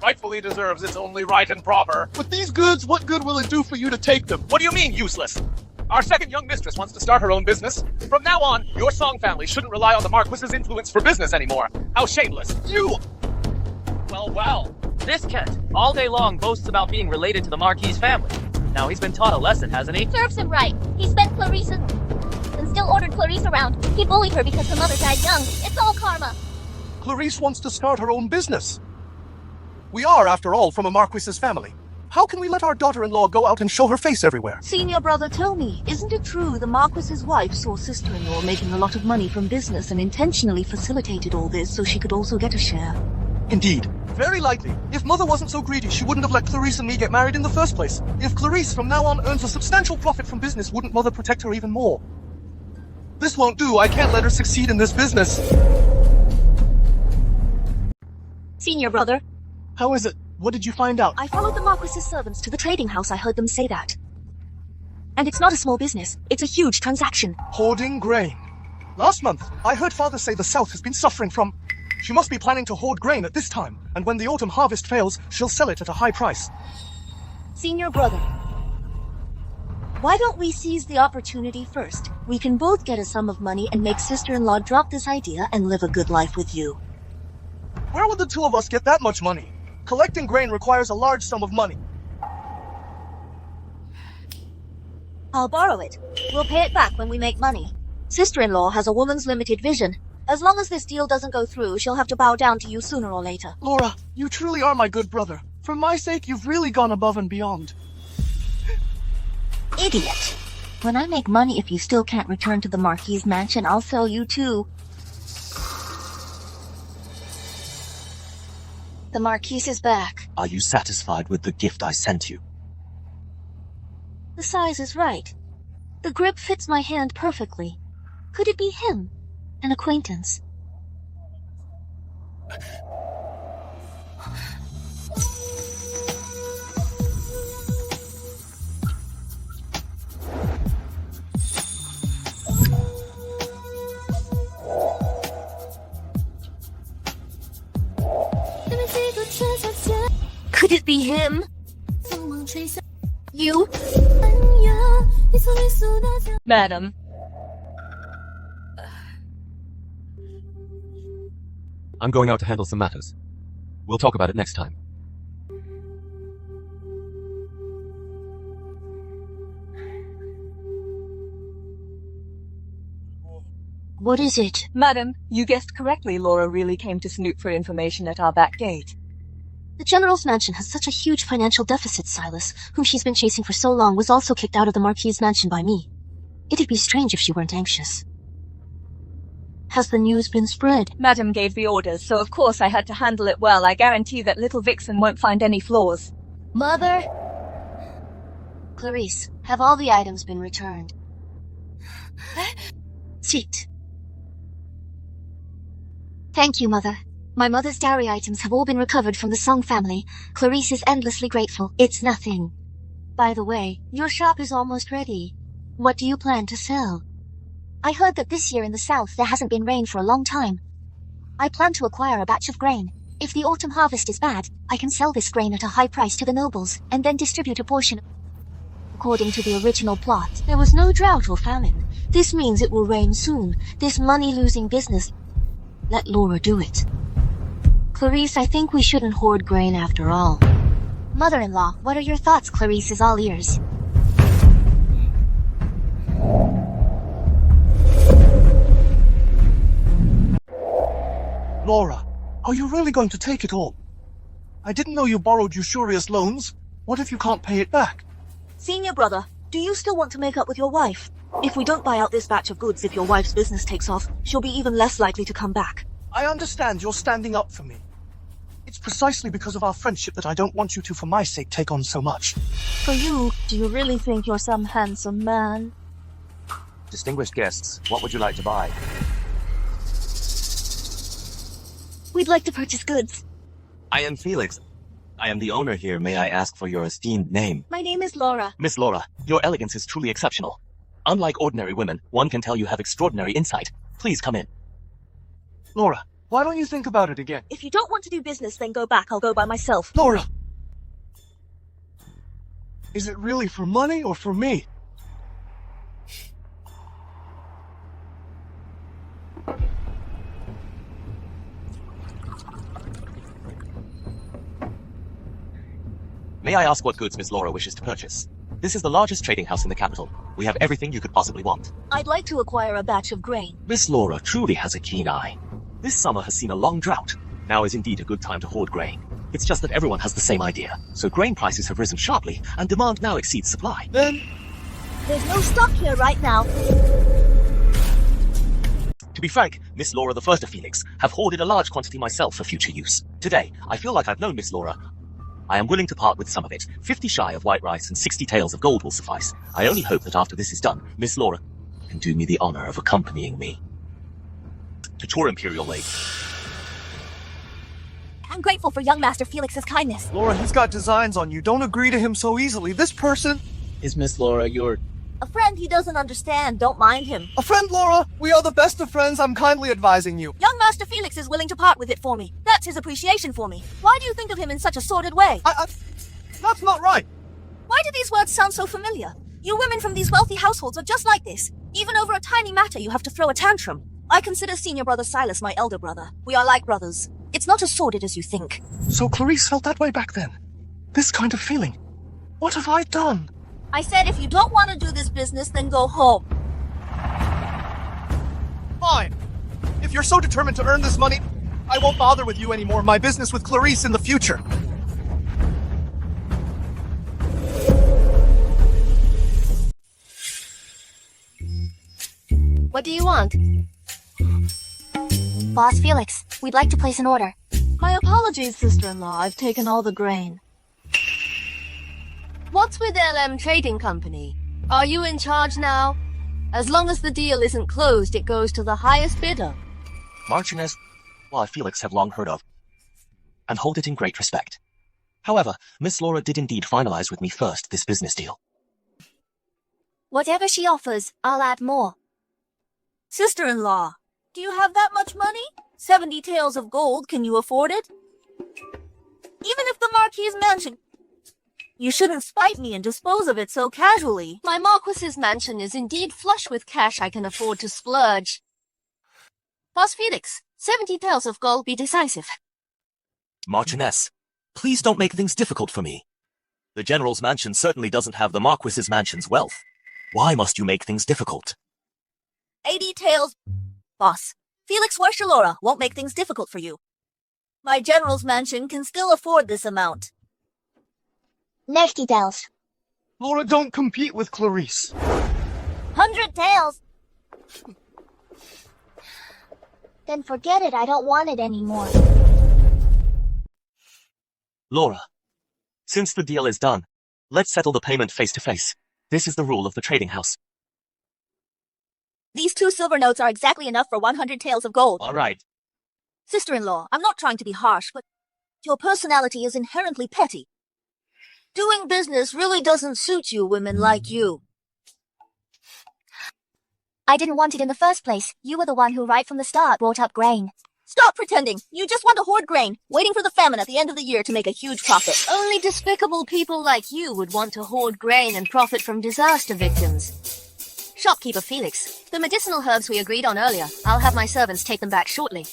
Rightfully deserves its only right and proper. With these goods, what good will it do for you to take them? What do you mean, useless? Our second young mistress wants to start her own business. From now on, your Song family shouldn't rely on the Marquis's influence for business anymore. How shameless. You... Well. This Kent, all day long, boasts about being related to the Marquis family. Now he's been taught a lesson, hasn't he? Serves him right. He spent Clarice and still ordered Clarice around. He bullied her because her mother died young. It's all karma. Clarice wants to start her own business. We are, after all, from a Marquis's family. How can we let our daughter-in-law go out and show her face everywhere? Senior brother, tell me, isn't it true the Marquis's wife saw sister-in-law making a lot of money from business and intentionally facilitated all this so she could also get a share? Indeed. Very likely. If Mother wasn't so greedy, she wouldn't have let Clarice and me get married in the first place. If Clarice from now on earns a substantial profit from business, wouldn't Mother protect her even more? This won't do. I can't let her succeed in this business. Senior brother. How is it? What did you find out? I followed the Marquis's servants to the trading house. I heard them say that. And it's not a small business. It's a huge transaction. Hoarding grain. Last month, I heard Father say the South has been suffering from... She must be planning to hoard grain at this time, and when the autumn harvest fails, she'll sell it at a high price. Senior brother. Why don't we seize the opportunity first? We can both get a sum of money and make sister-in-law drop this idea and live a good life with you. Where would the two of us get that much money? Collecting grain requires a large sum of money. I'll borrow it. We'll pay it back when we make money. Sister-in-law has a woman's limited vision. As long as this deal doesn't go through, she'll have to bow down to you sooner or later. Laura, you truly are my good brother. For my sake, you've really gone above and beyond. Idiot. When I make money, if you still can't return to the Marquis' mansion, I'll sell you too. The Marquis is back. Are you satisfied with the gift I sent you? The size is right. The grip fits my hand perfectly. Could it be him? An acquaintance? Could it be him? You? Madam. I'm going out to handle some matters. We'll talk about it next time. What is it? Madam, you guessed correctly. Laura really came to snoop for information at our back gate. The General's mansion has such a huge financial deficit. Silas, whom she's been chasing for so long, was also kicked out of the Marquis' mansion by me. It'd be strange if she weren't anxious. Has the news been spread? Madam gave the orders, so of course I had to handle it well. I guarantee that little Vixen won't find any flaws. Mother? Clarice, have all the items been returned? Sit. Thank you, Mother. My mother's dowry items have all been recovered from the Song family. Clarice is endlessly grateful. It's nothing. By the way, your shop is almost ready. What do you plan to sell? I heard that this year in the south there hasn't been rain for a long time. I plan to acquire a batch of grain. If the autumn harvest is bad, I can sell this grain at a high price to the nobles, and then distribute a portion according to the original plot. There was no drought or famine. This means it will rain soon. This money-losing business. Let Laura do it. Clarice, I think we shouldn't hoard grain after all. Mother-in-law, what are your thoughts? Clarice is all ears. Laura, are you really going to take it all? I didn't know you borrowed usurious loans. What if you can't pay it back? Senior brother, do you still want to make up with your wife? If we don't buy out this batch of goods, if your wife's business takes off, she'll be even less likely to come back. I understand you're standing up for me. It's precisely because of our friendship that I don't want you to, for my sake, take on so much. For you, do you really think you're some handsome man? Distinguished guests, what would you like to buy? We'd like to purchase goods. I am Felix. I am the owner here. May I ask for your esteemed name? My name is Laura. Miss Laura, your elegance is truly exceptional. Unlike ordinary women, one can tell you have extraordinary insight. Please come in. Laura, why don't you think about it again? If you don't want to do business, then go back. I'll go by myself. Laura! Is it really for money or for me? May I ask what goods Miss Laura wishes to purchase? This is the largest trading house in the capital. We have everything you could possibly want. I'd like to acquire a batch of grain. Miss Laura truly has a keen eye. This summer has seen a long drought. Now is indeed a good time to hoard grain. It's just that everyone has the same idea. So grain prices have risen sharply, and demand now exceeds supply. Then... There's no stock here right now. To be frank, Miss Laura the First of Felix have hoarded a large quantity myself for future use. Today, I feel like I've known Miss Laura. I am willing to part with some of it. 50 shy of white rice and 60 taels of gold will suffice. I only hope that after this is done, Miss Laura can do me the honor of accompanying me to tour Imperial Lake. I'm grateful for young Master Felix's kindness. Laura, he's got designs on you. Don't agree to him so easily. This person... Is Miss Laura your... A friend he doesn't understand. Don't mind him. A friend, Laura! We are the best of friends. I'm kindly advising you. Young Master Felix is willing to part with it for me. That's his appreciation for me. Why do you think of him in such a sordid way? That's not right. Why do these words sound so familiar? You women from these wealthy households are just like this. Even over a tiny matter, you have to throw a tantrum. I consider senior brother Silas my elder brother. We are like brothers. It's not as sordid as you think. So Clarice felt that way back then? This kind of feeling? What have I done? I said if you don't want to do this business, then go home. Fine. If you're so determined to earn this money, I won't bother with you anymore. My business with Clarice in the future. What do you want? Boss Felix, we'd like to place an order. My apologies, sister-in-law. I've taken all the grain. What's with LM Trading Company? Are you in charge now? As long as the deal isn't closed, it goes to the highest bidder. Marchioness, I Felix have long heard of, and hold it in great respect. However, Miss Laura did indeed finalize with me first this business deal. Whatever she offers, I'll add more. Sister-in-law, do you have that much money? 70 taels of gold, can you afford it? Even if the Marquis's mansion... You shouldn't spite me and dispose of it so casually. My Marquis's mansion is indeed flush with cash I can afford to splurge. Boss Felix, 70 taels of gold be decisive. Marchioness, please don't make things difficult for me. The General's mansion certainly doesn't have the Marquis's mansion's wealth. Why must you make things difficult? 80 taels... Boss, Felix Laura won't make things difficult for you. My General's mansion can still afford this amount. 90 taels. Laura, don't compete with Clarice. 100 taels. Then forget it, I don't want it anymore. Laura, since the deal is done, let's settle the payment face to face. This is the rule of the trading house. These 2 silver notes are exactly enough for 100 taels of gold. All right. Sister-in-law, I'm not trying to be harsh, but your personality is inherently petty. Doing business really doesn't suit you women like you. I didn't want it in the first place. You were the one who right from the start brought up grain. Stop pretending. You just want to hoard grain, waiting for the famine at the end of the year to make a huge profit. Only despicable people like you would want to hoard grain and profit from disaster victims. Shopkeeper Felix, the medicinal herbs we agreed on earlier, I'll have my servants take them back shortly.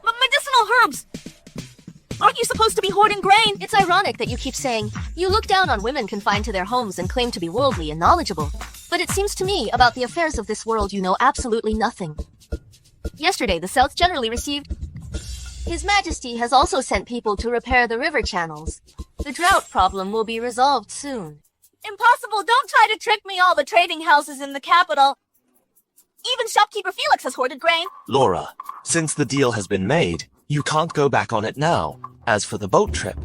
Medicinal herbs! Aren't you supposed to be hoarding grain? It's ironic that you keep saying, you look down on women confined to their homes and claim to be worldly and knowledgeable. But it seems to me, about the affairs of this world, you know absolutely nothing. Yesterday, the South generally received... His Majesty has also sent people to repair the river channels. The drought problem will be resolved soon. Impossible! Don't try to trick me, all the trading houses in the capital. Even shopkeeper Felix has hoarded grain. Laura, since the deal has been made, you can't go back on it now. As for the boat trip,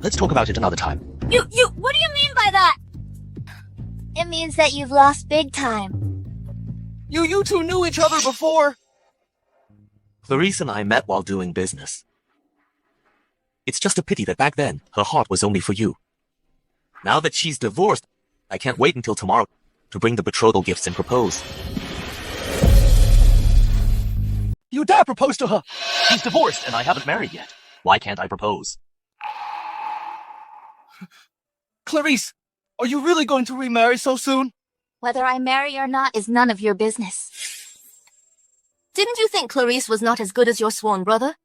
let's talk about it another time. What do you mean by that? It means that you've lost big time. You two knew each other before. Clarice and I met while doing business. It's just a pity that back then, her heart was only for you. Now that she's divorced, I can't wait until tomorrow to bring the betrothal gifts and propose. You dare propose to her? She's divorced and I haven't married yet. Why can't I propose? Clarice, are you really going to remarry so soon? Whether I marry or not is none of your business. Didn't you think Clarice was not as good as your sworn brother?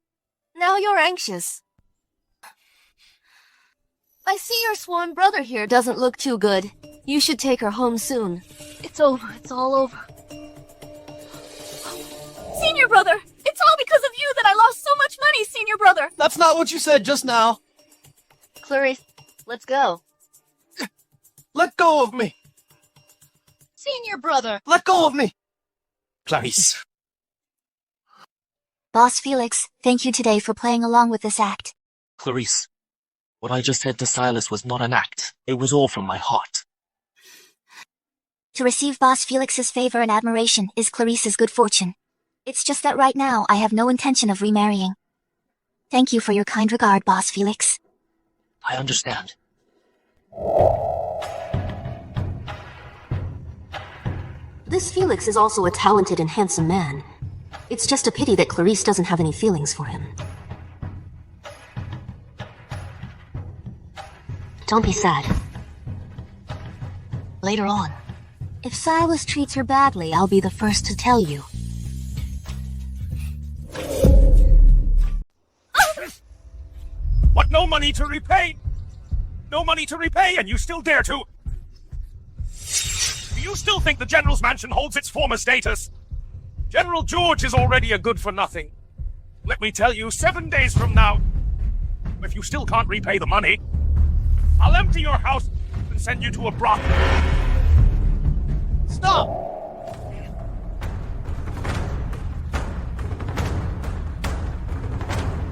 Now you're anxious. I see your sworn brother here doesn't look too good. You should take her home soon. It's over. It's all over. Senior brother! It's all because of you that I lost so much money, senior brother! That's not what you said just now. Clarice, let's go. Let go of me. Senior brother! Let go of me. Clarice. Boss Felix, thank you today for playing along with this act. Clarice, what I just said to Silas was not an act. It was all from my heart. To receive Boss Felix's favor and admiration is Clarice's good fortune. It's just that right now I have no intention of remarrying. Thank you for your kind regard, Boss Felix. I understand. This Felix is also a talented and handsome man. It's just a pity that Clarice doesn't have any feelings for him. Don't be sad. Later on, if Silas treats her badly, I'll be the first to tell you. What, no money to repay? No money to repay, and you still dare to? Do you still think the General's mansion holds its former status? General George is already a good-for-nothing. Let me tell you, 7 days from now, if you still can't repay the money, I'll empty your house and send you to a brothel. Stop!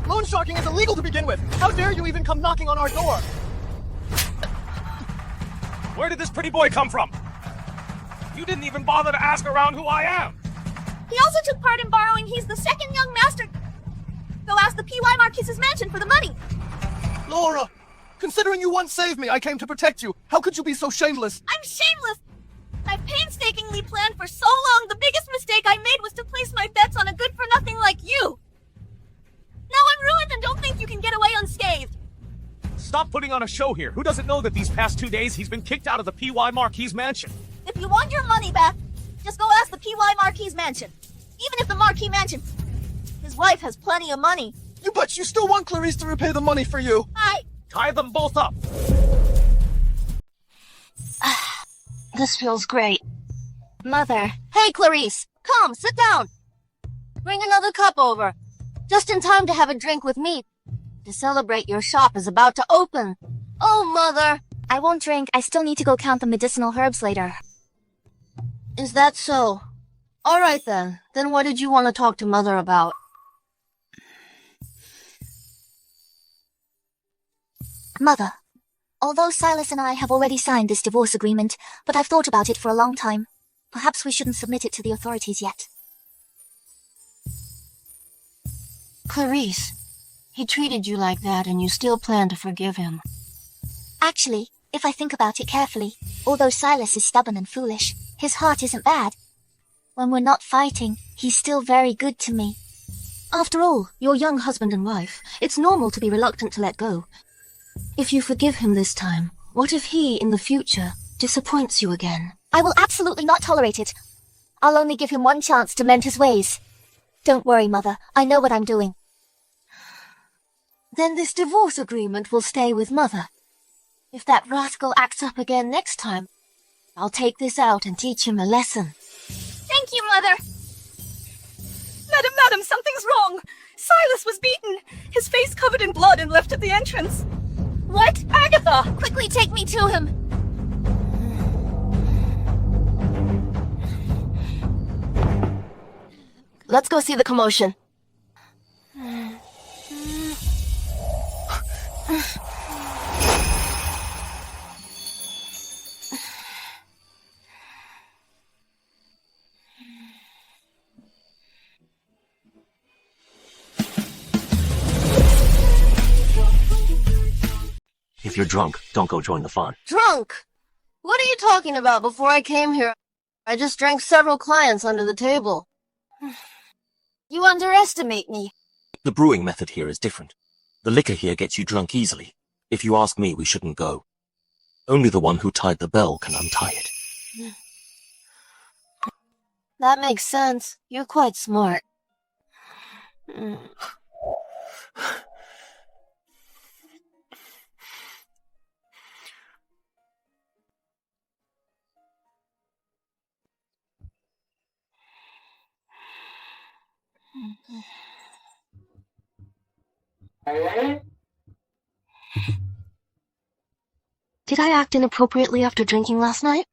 Loan sharking is illegal to begin with. How dare you even come knocking on our door? Where did this pretty boy come from? You didn't even bother to ask around who I am. He also took part in borrowing He's the second young master. Go ask the P.Y. Marquis's mansion for the money. Laura, considering you once saved me, I came to protect you. How could you be so shameless? I'm shameless. I've painstakingly planned for so long. The biggest mistake I made was to place my bets on a good-for-nothing like you. Now I'm ruined and don't think you can get away unscathed. Stop putting on a show here. Who doesn't know that these past 2 days he's been kicked out of the P.Y. Marquis mansion? If you want your money back, just go ask the P.Y. Marquis mansion. Even if the Marquis mansion... His wife has plenty of money. But you still want Clarice to repay the money for you. Tie them both up. This feels great. Mother. Hey, Clarice. Come, sit down. Bring another cup over. Just in time to have a drink with me. To celebrate your shop is about to open. Oh, Mother. I won't drink. I still need to go count the medicinal herbs later. Is that so? All right, then. Then what did you want to talk to Mother about? Mother, although Silas and I have already signed this divorce agreement, but I've thought about it for a long time. Perhaps we shouldn't submit it to the authorities yet. Clarice, he treated you like that and you still plan to forgive him. Actually, if I think about it carefully, although Silas is stubborn and foolish, his heart isn't bad. When we're not fighting, he's still very good to me. After all, you're young husband and wife. It's normal to be reluctant to let go. If you forgive him this time, what if he, in the future, disappoints you again? I will absolutely not tolerate it. I'll only give him one chance to mend his ways. Don't worry, Mother. I know what I'm doing. Then this divorce agreement will stay with Mother. If that rascal acts up again next time, I'll take this out and teach him a lesson. Thank you, Mother. Madam, something's wrong. Silas was beaten. His face covered in blood and left at the entrance. What? Agatha! Quickly take me to him. Let's go see the commotion. If you're drunk, don't go join the fun. Drunk? What are you talking about? Before I came here, I just drank several clients under the table. You underestimate me. The brewing method here is different. The liquor here gets you drunk easily. If you ask me, we shouldn't go. Only the one who tied the bell can untie it. That makes sense. You're quite smart. Did I act inappropriately after drinking last night?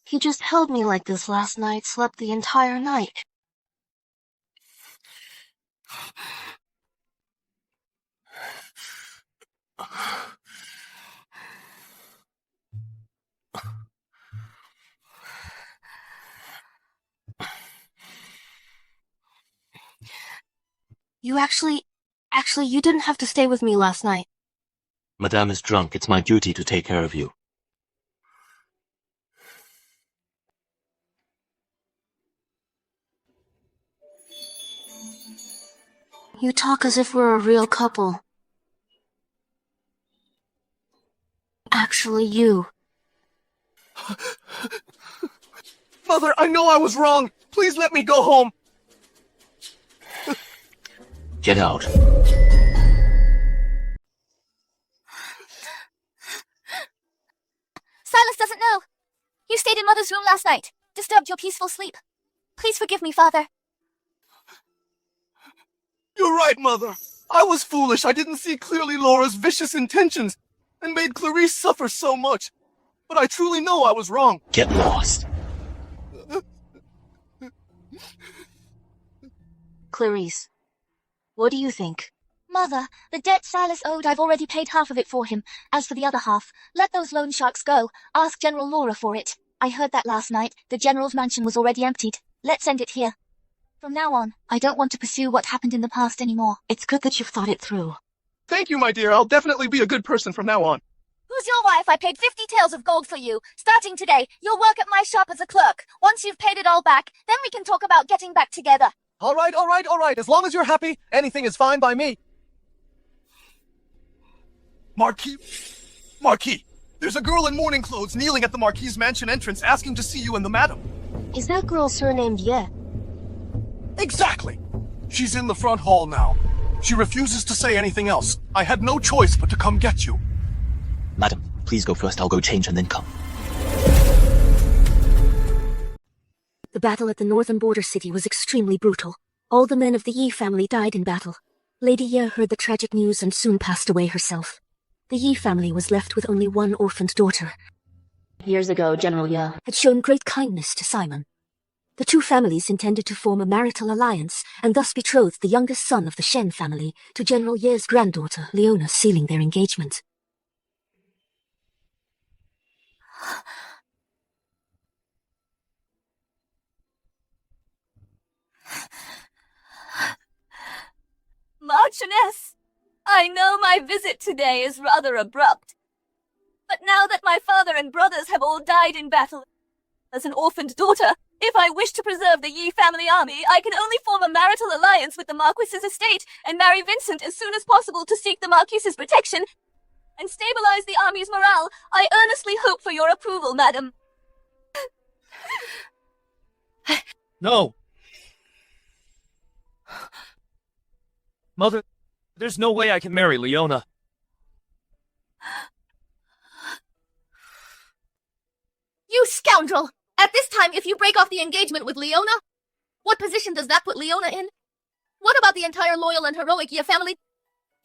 He just held me like this last night, slept the entire night. You actually, you didn't have to stay with me last night. Madame is drunk. It's my duty to take care of you. You talk as if we're a real couple. Actually, you. Mother, I know I was wrong. Please let me go home. Get out. Silas doesn't know. You stayed in Mother's room last night, disturbed your peaceful sleep. Please forgive me, Father. You're right, Mother. I was foolish. I didn't see clearly Laura's vicious intentions and made Clarice suffer so much. But I truly know I was wrong. Get lost. Clarice, what do you think? Mother, the debt Silas owed, I've already paid half of it for him. As for the other half, let those loan sharks go. Ask General Laura for it. I heard that last night. The General's mansion was already emptied. Let's end it here. From now on, I don't want to pursue what happened in the past anymore. It's good that you've thought it through. Thank you, my dear. I'll definitely be a good person from now on. Who's your wife? I paid 50 taels of gold for you. Starting today, you'll work at my shop as a clerk. Once you've paid it all back, then we can talk about getting back together. All right. As long as you're happy, anything is fine by me. Marquis, there's a girl in mourning clothes kneeling at the Marquis' mansion entrance asking to see you and the madam. Is that girl surnamed Ye? Exactly. She's in the front hall now. She refuses to say anything else. I had no choice but to come get you. Madam, please go first. I'll go change and then come. The battle at the northern border city was extremely brutal. All the men of the Yi family died in battle. Lady Ye heard the tragic news and soon passed away herself. The Yi family was left with only one orphaned daughter. Years ago, General Ye had shown great kindness to Simon. The two families intended to form a marital alliance and thus betrothed the youngest son of the Shen family to General Ye's granddaughter, Leona, sealing their engagement. Marchioness, I know my visit today is rather abrupt, but now that my father and brothers have all died in battle, as an orphaned daughter, if I wish to preserve the Yi family army, I can only form a marital alliance with the Marquis's estate and marry Vincent as soon as possible to seek the Marquis's protection and stabilize the army's morale. I earnestly hope for your approval, madam. No. Mother, there's no way I can marry Leona. You scoundrel! At this time, if you break off the engagement with Leona, what position does that put Leona in? What about the entire loyal and heroic Ye family?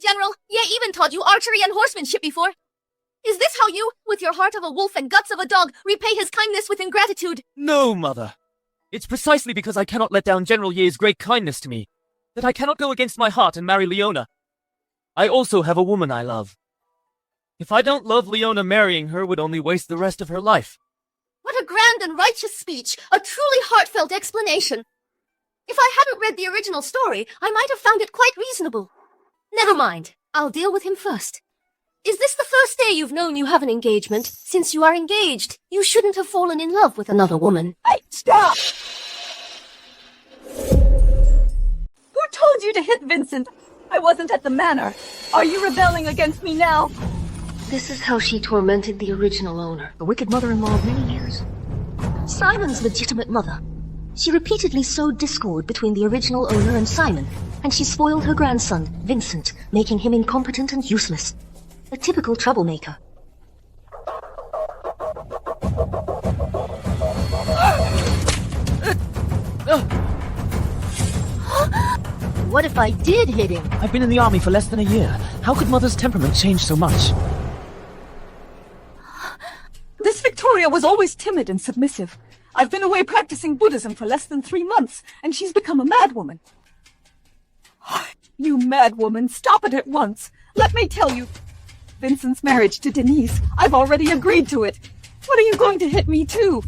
General, Ye even taught you archery and horsemanship before. Is this how you, with your heart of a wolf and guts of a dog, repay his kindness with ingratitude? No, Mother. It's precisely because I cannot let down General Ye's great kindness to me that I cannot go against my heart and marry Leona. I also have a woman I love. If I don't love Leona, marrying her would only waste the rest of her life. What a a grand and righteous speech, a truly heartfelt explanation. If I hadn't read the original story, I might have found it quite reasonable. Never mind. I'll deal with him first. Is this the first day you've known you have an engagement? Since you are engaged, you shouldn't have fallen in love with another woman. Hey, stop! Who told you to hit Vincent? I wasn't at the manor. Are you rebelling against me now? This is how she tormented the original owner, the wicked mother-in-law of many years. Simon's legitimate mother. She repeatedly sowed discord between the original owner and Simon, and she spoiled her grandson, Vincent, making him incompetent and useless. A typical troublemaker. What if I did hit him? I've been in the army for less than a year. How could Mother's temperament change so much? This Victoria was always timid and submissive. I've been away practicing Buddhism for less than 3 months, and she's become a madwoman. You madwoman, stop it at once. Let me tell you, Vincent's marriage to Denise, I've already agreed to it. What are you going to hit me too?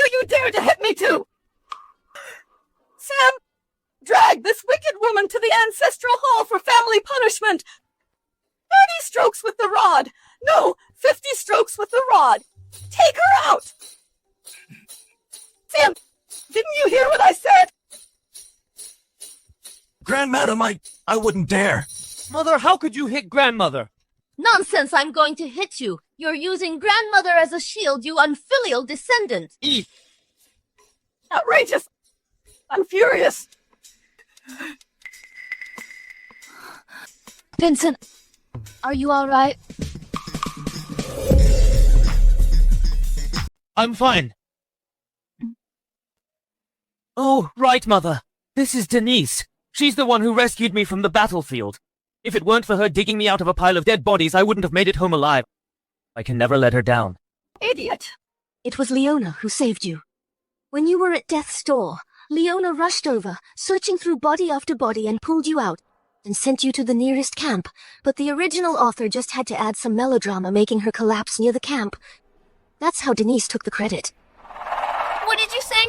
You dare to hit me too! Sam, drag this wicked woman to the ancestral hall for family punishment. 30 strokes with the rod. No, 50 strokes with the rod. Take her out! Sam, didn't you hear what I said? Grandmadam, I wouldn't dare. Mother, how could you hit grandmother? Nonsense, I'm going to hit you. You're using grandmother as a shield, you unfilial descendant. Outrageous! I'm furious. Vincent, are you all right? I'm fine. Oh, right, Mother. This is Denise. She's the one who rescued me from the battlefield. If it weren't for her digging me out of a pile of dead bodies, I wouldn't have made it home alive. I can never let her down. Idiot! It was Leona who saved you. When you were at death's door, Leona rushed over, searching through body after body and pulled you out, and sent you to the nearest camp. But the original author just had to add some melodrama, making her collapse near the camp. That's how Denise took the credit. What did you say?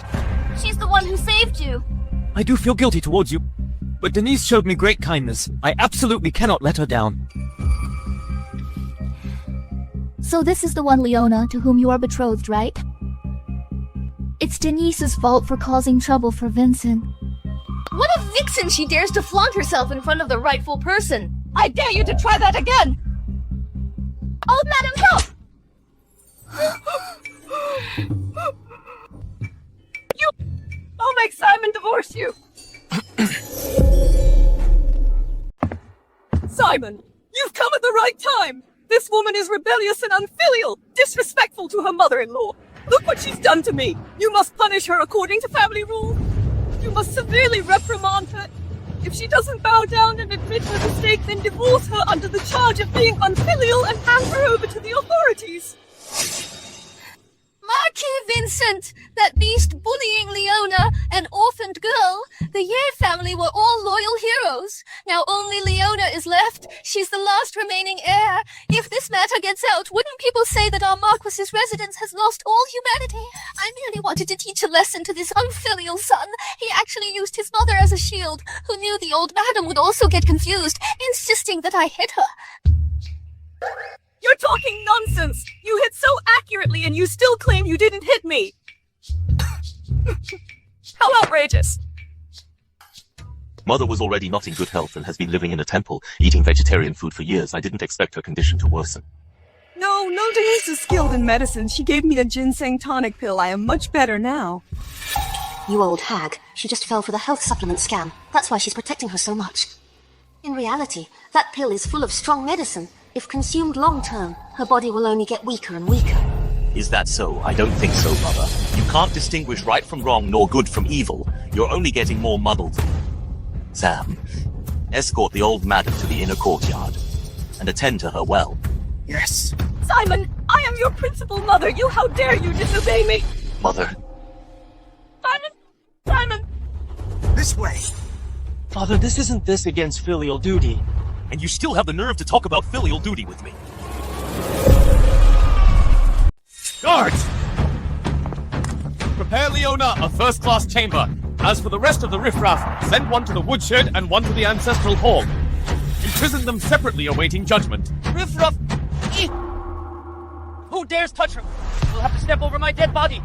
She's the one who saved you. I do feel guilty towards you, but Denise showed me great kindness. I absolutely cannot let her down. So this is the one, Leona, to whom you are betrothed, right? It's Denise's fault for causing trouble for Vincent. What a vixen she dares to flaunt herself in front of the rightful person. I dare you to try that again! Oh, madam, help! I'll make Simon divorce you! Simon, you've come at the right time! This woman is rebellious and unfilial, disrespectful to her mother-in-law. Look what she's done to me! You must punish her according to family rules. You must severely reprimand her. If she doesn't bow down and admit her mistake, then divorce her under the charge of being unfilial and hand her over to the authorities. Marquis Vincent, that beast bullying Leona, an orphaned girl. The Yare family were all loyal heroes. Now only Leona is left. She's the last remaining heir. If this matter gets out, wouldn't people say that our Marquis's residence has lost all humanity? I merely wanted to teach a lesson to this unfilial son. He actually used his mother as a shield. Who knew the old madam would also get confused, insisting that I hit her. You're talking nonsense! You hit so accurately and you still claim you didn't hit me! How outrageous! Mother was already not in good health and has been living in a temple, eating vegetarian food for years. I didn't expect her condition to worsen. No, Denise is skilled in medicine. She gave me a ginseng tonic pill. I am much better now. You old hag. She just fell for the health supplement scam. That's why she's protecting her so much. In reality, that pill is full of strong medicine. If consumed long-term, her body will only get weaker and weaker. Is that so? I don't think so, Mother. You can't distinguish right from wrong nor good from evil. You're only getting more muddled. Sam, escort the old madam to the inner courtyard and attend to her well. Yes. Simon, I am your principal mother. How dare you disobey me? Mother. Simon! This way. Father, this isn't this against filial duty. And you still have the nerve to talk about filial duty with me. Guards! Prepare Leona a first-class chamber. As for the rest of the riffraff, send one to the woodshed and one to the ancestral hall. Imprison them separately awaiting judgment. Riffraff! Who dares touch her? You'll have to step over my dead body.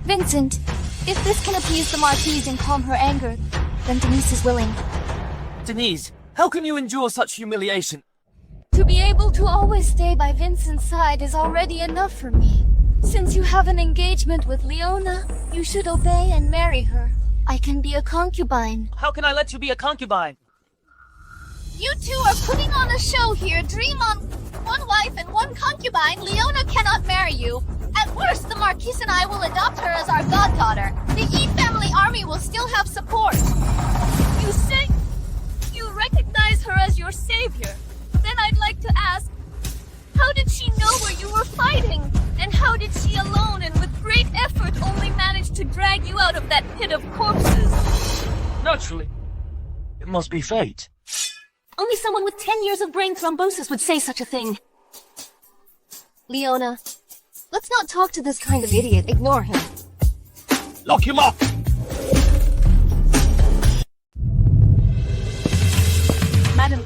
Vincent, if this can appease the Marquise and calm her anger, then Denise is willing. Denise, how can you endure such humiliation? To be able to always stay by Vincent's side is already enough for me. Since you have an engagement with Leona, you should obey and marry her. I can be a concubine. How can I let you be a concubine? You two are putting on a show here. Dream on one wife and one concubine. Leona cannot marry you. At worst, the Marquise and I will adopt her as our goddaughter. The E family army will still have support. You say you recognize her as your savior. Then I'd like to ask, how did she know where you were fighting? And how did she alone and with great effort only manage to drag you out of that pit of corpses? Naturally. It must be fate. Only someone with 10 years of brain thrombosis would say such a thing. Leona, let's not talk to this kind of idiot. Ignore him. Lock him up! Madam,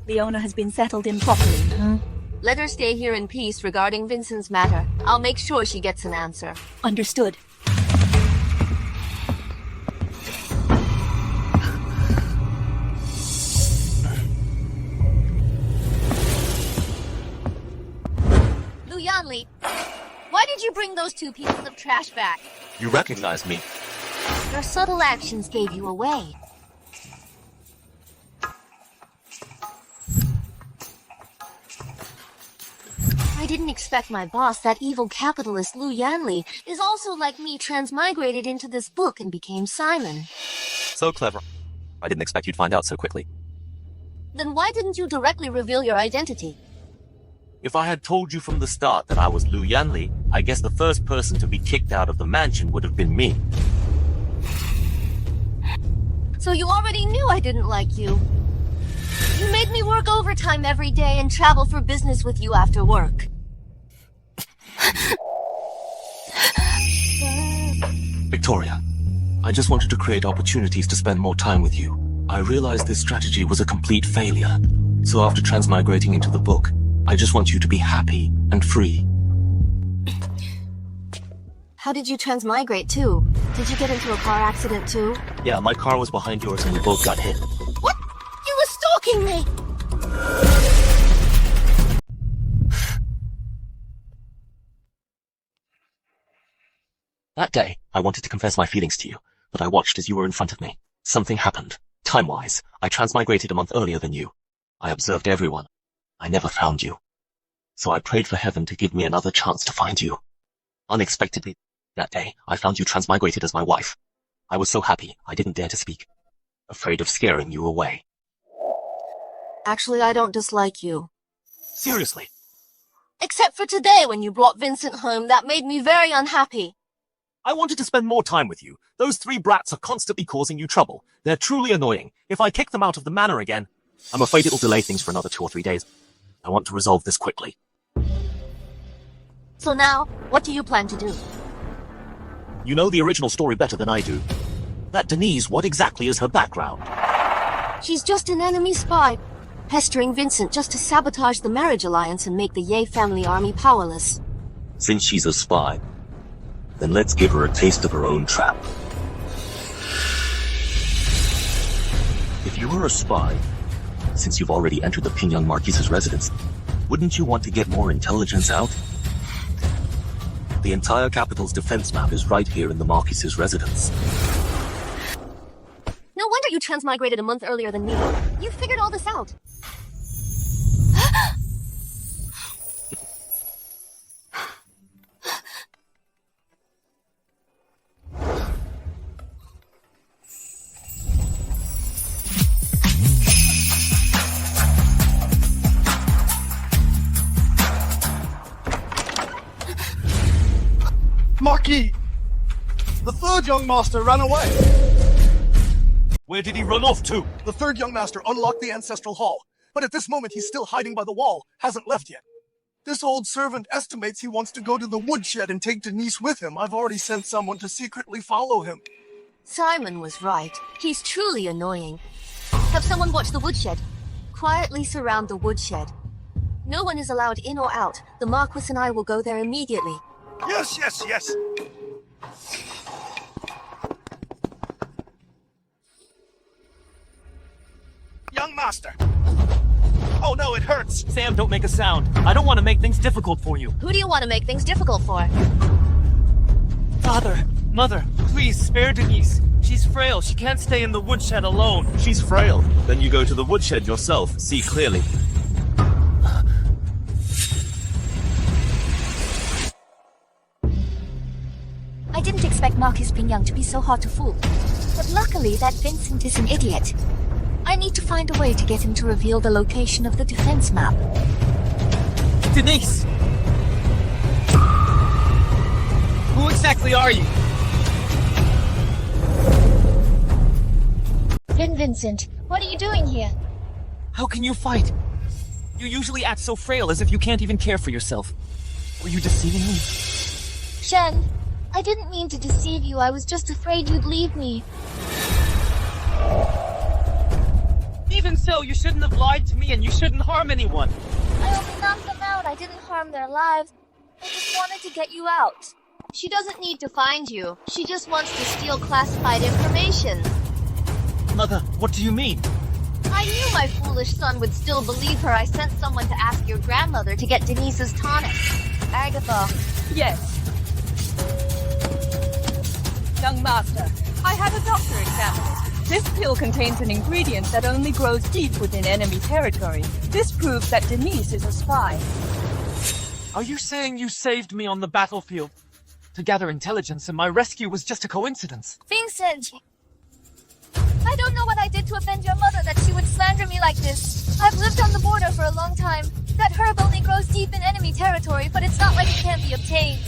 Leona has been settled improperly. Let her stay here in peace regarding Vincent's matter. I'll make sure she gets an answer. Understood. Lu Yanli, why did you bring those two pieces of trash back? You recognize me. Your subtle actions gave you away. I didn't expect my boss, that evil capitalist Lu Yanli, is also like me transmigrated into this book and became Simon. So clever. I didn't expect you'd find out so quickly. Then why didn't you directly reveal your identity? If I had told you from the start that I was Lu Yanli, I guess the first person to be kicked out of the mansion would have been me. So you already knew I didn't like you. You made me work overtime every day and travel for business with you after work. Victoria, I just wanted to create opportunities to spend more time with you. I realized this strategy was a complete failure. So after transmigrating into the book, I just want you to be happy and free. How did you transmigrate too? Did you get into a car accident too? Yeah, my car was behind yours and we both got hit. What? You were stalking me! That day, I wanted to confess my feelings to you, but I watched as you were in front of me. Something happened. Time-wise, I transmigrated a month earlier than you. I observed everyone. I never found you. So I prayed for heaven to give me another chance to find you. Unexpectedly, that day, I found you transmigrated as my wife. I was so happy, I didn't dare to speak, afraid of scaring you away. Actually, I don't dislike you. Seriously? Except for today when you brought Vincent home, that made me very unhappy. I wanted to spend more time with you. Those three brats are constantly causing you trouble. They're truly annoying. If I kick them out of the manor again, I'm afraid it'll delay things for another 2 or 3 days. I want to resolve this quickly. So now, what do you plan to do? You know the original story better than I do. That Denise, what exactly is her background? She's just an enemy spy, pestering Vincent just to sabotage the marriage alliance and make the Ye family army powerless. Since she's a spy, then let's give her a taste of her own trap. If you were a spy, since you've already entered the Pingyang Marquise's residence, wouldn't you want to get more intelligence out? The entire capital's defense map is right here in the Marquise's residence. No wonder you transmigrated a month earlier than me. You figured all this out. Marquis! The third young master ran away. Where did he run off to? The third young master unlocked the ancestral hall, but at this moment he's still hiding by the wall, hasn't left yet. This old servant estimates he wants to go to the woodshed and take Denise with him. I've already sent someone to secretly follow him. Simon was right. He's truly annoying. Have someone watch the woodshed. Quietly surround the woodshed. No one is allowed in or out. The Marquis and I will go there immediately. Yes, yes, yes. Young master. Oh no, it hurts. Sam, don't make a sound. I don't want to make things difficult for you. Who do you want to make things difficult for? Father, Mother, please spare Denise. She's frail. She can't stay in the woodshed alone. She's frail. Then you go to the woodshed yourself. See clearly. I didn't expect Marcus being young to be so hard to fool. But luckily, that Vincent is an idiot. I need to find a way to get him to reveal the location of the defense map. Denise! Who exactly are you? Vincent, what are you doing here? How can you fight? You usually act so frail, as if you can't even care for yourself. Were you deceiving me? Shen, I didn't mean to deceive you. I was just afraid you'd leave me. Even so, you shouldn't have lied to me and you shouldn't harm anyone. I only knocked them out. I didn't harm their lives. I just wanted to get you out. She doesn't need to find you. She just wants to steal classified information. Mother, what do you mean? I knew my foolish son would still believe her. I sent someone to ask your grandmother to get Denise's tonic. Agatha. Yes. Young master, I had a doctor examine it. This pill contains an ingredient that only grows deep within enemy territory. This proves that Denise is a spy. Are you saying you saved me on the battlefield to gather intelligence and my rescue was just a coincidence? Vincent! I don't know what I did to offend your mother that she would slander me like this. I've lived on the border for a long time. That herb only grows deep in enemy territory, but it's not like it can't be obtained.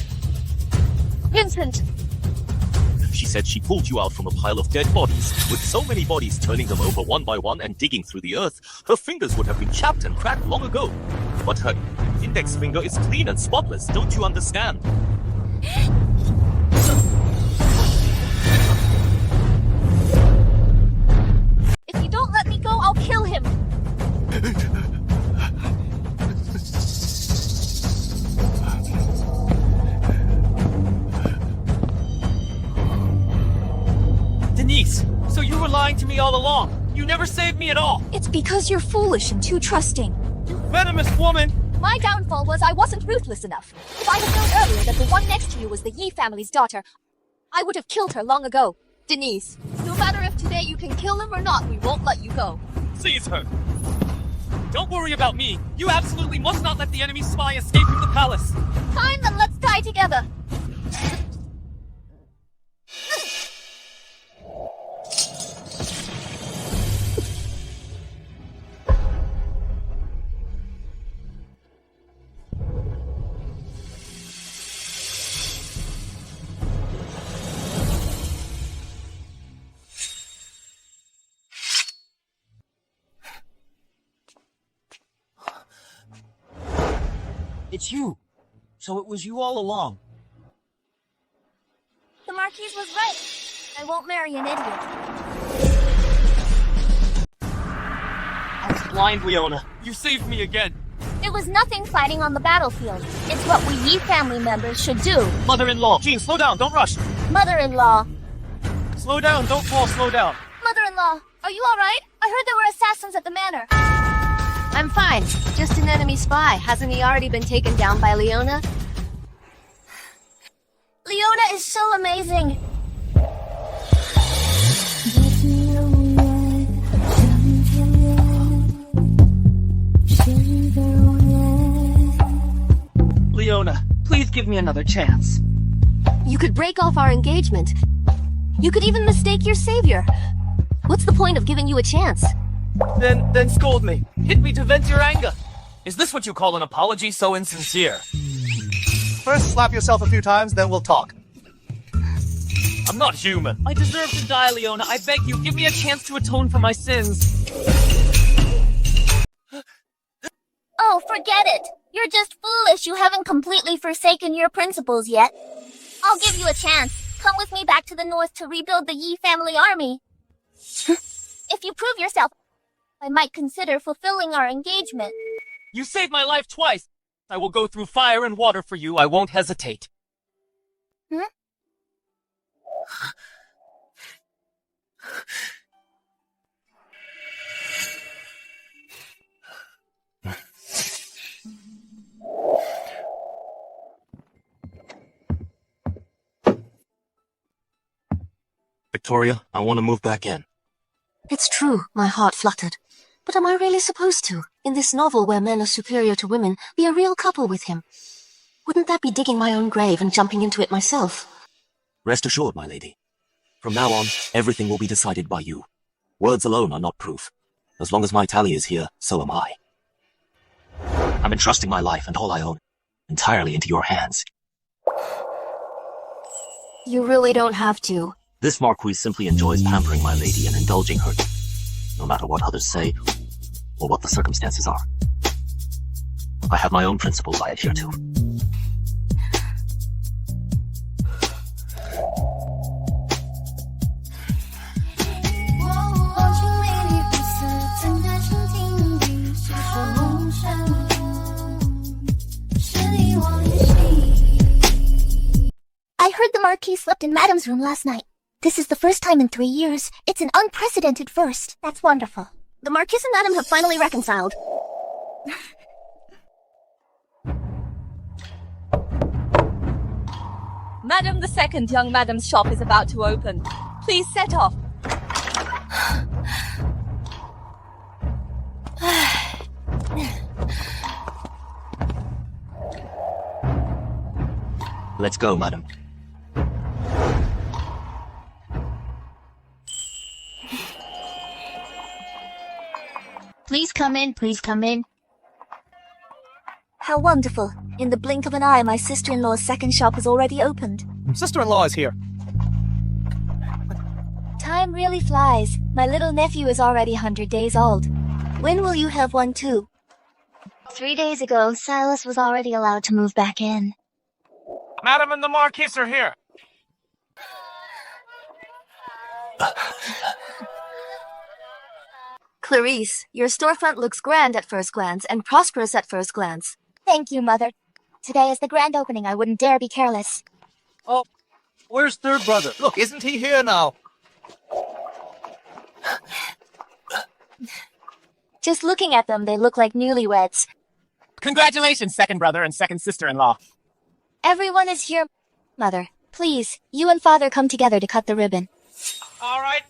Vincent! She said she pulled you out from a pile of dead bodies. With so many bodies, turning them over one by one and digging through the earth, her fingers would have been chapped and cracked long ago. But her index finger is clean and spotless, don't you understand? If you don't let me go, I'll kill him! Denise, so you were lying to me all along. You never saved me at all. It's because you're foolish and too trusting. You venomous woman! My downfall was I wasn't ruthless enough. If I had known earlier that the one next to you was the Yi family's daughter, I would have killed her long ago. Denise, no matter if today you can kill him or not, we won't let you go. Seize her. Don't worry about me. You absolutely must not let the enemy spy escape from the palace. Fine, then let's die together. It's you. So it was you all along. The Marquise was right. I won't marry an idiot. I was blind, Leona. You saved me again. It was nothing fighting on the battlefield. It's what we Yi family members should do. Mother-in-law. Jean, slow down. Don't rush. Mother-in-law. Slow down. Don't fall. Slow down. Mother-in-law, are you alright? I heard there were assassins at the manor. I'm fine. Just an enemy spy. Hasn't he already been taken down by Leona? Leona is so amazing. Leona, please give me another chance. You could break off our engagement. You could even mistake your savior. What's the point of giving you a chance? Then scold me. Hit me to vent your anger. Is this what you call an apology so insincere? First, slap yourself a few times, then we'll talk. I'm not human. I deserve to die, Leona. I beg you, give me a chance to atone for my sins. Oh, forget it. You're just foolish. You haven't completely forsaken your principles yet. I'll give you a chance. Come with me back to the north to rebuild the Yi family army. If you prove yourself, I might consider fulfilling our engagement. You saved my life twice. I will go through fire and water for you. I won't hesitate. Hmm? Victoria, I want to move back in. It's true, my heart fluttered. But am I really supposed to, in this novel where men are superior to women, be a real couple with him? Wouldn't that be digging my own grave and jumping into it myself? Rest assured, my lady. From now on, everything will be decided by you. Words alone are not proof. As long as my Tally is here, so am I. I'm entrusting my life and all I own entirely into your hands. You really don't have to. This Marquis simply enjoys pampering my lady and indulging her, no matter what others say or what the circumstances are. I have my own principles I adhere to. I heard the Marquis slept in Madame's room last night. This is the first time in 3 years. It's an unprecedented first. That's wonderful. The Marquis and Madame have finally reconciled. Madam, the second young Madame's shop is about to open. Please set off. Let's go, madam. Please come in, please come in. How wonderful. In the blink of an eye, my sister-in-law's second shop has already opened. Sister-in-law is here. Time really flies. My little nephew is already 100 days old. When will you have one too? 3 days ago, Silas was already allowed to move back in. Madam and the Marquis are here. Clarice, your storefront looks grand at first glance and prosperous at first glance. Thank you, Mother. Today is the grand opening. I wouldn't dare be careless. Oh, where's third brother? Look, isn't he here now? Just looking at them, they look like newlyweds. Congratulations, second brother and second sister-in-law. Everyone is here. Mother, please, you and Father come together to cut the ribbon. All right.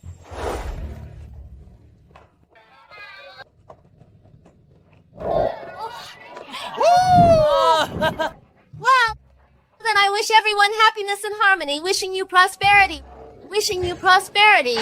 Well, then I wish everyone happiness and harmony, wishing you prosperity. Wishing you prosperity.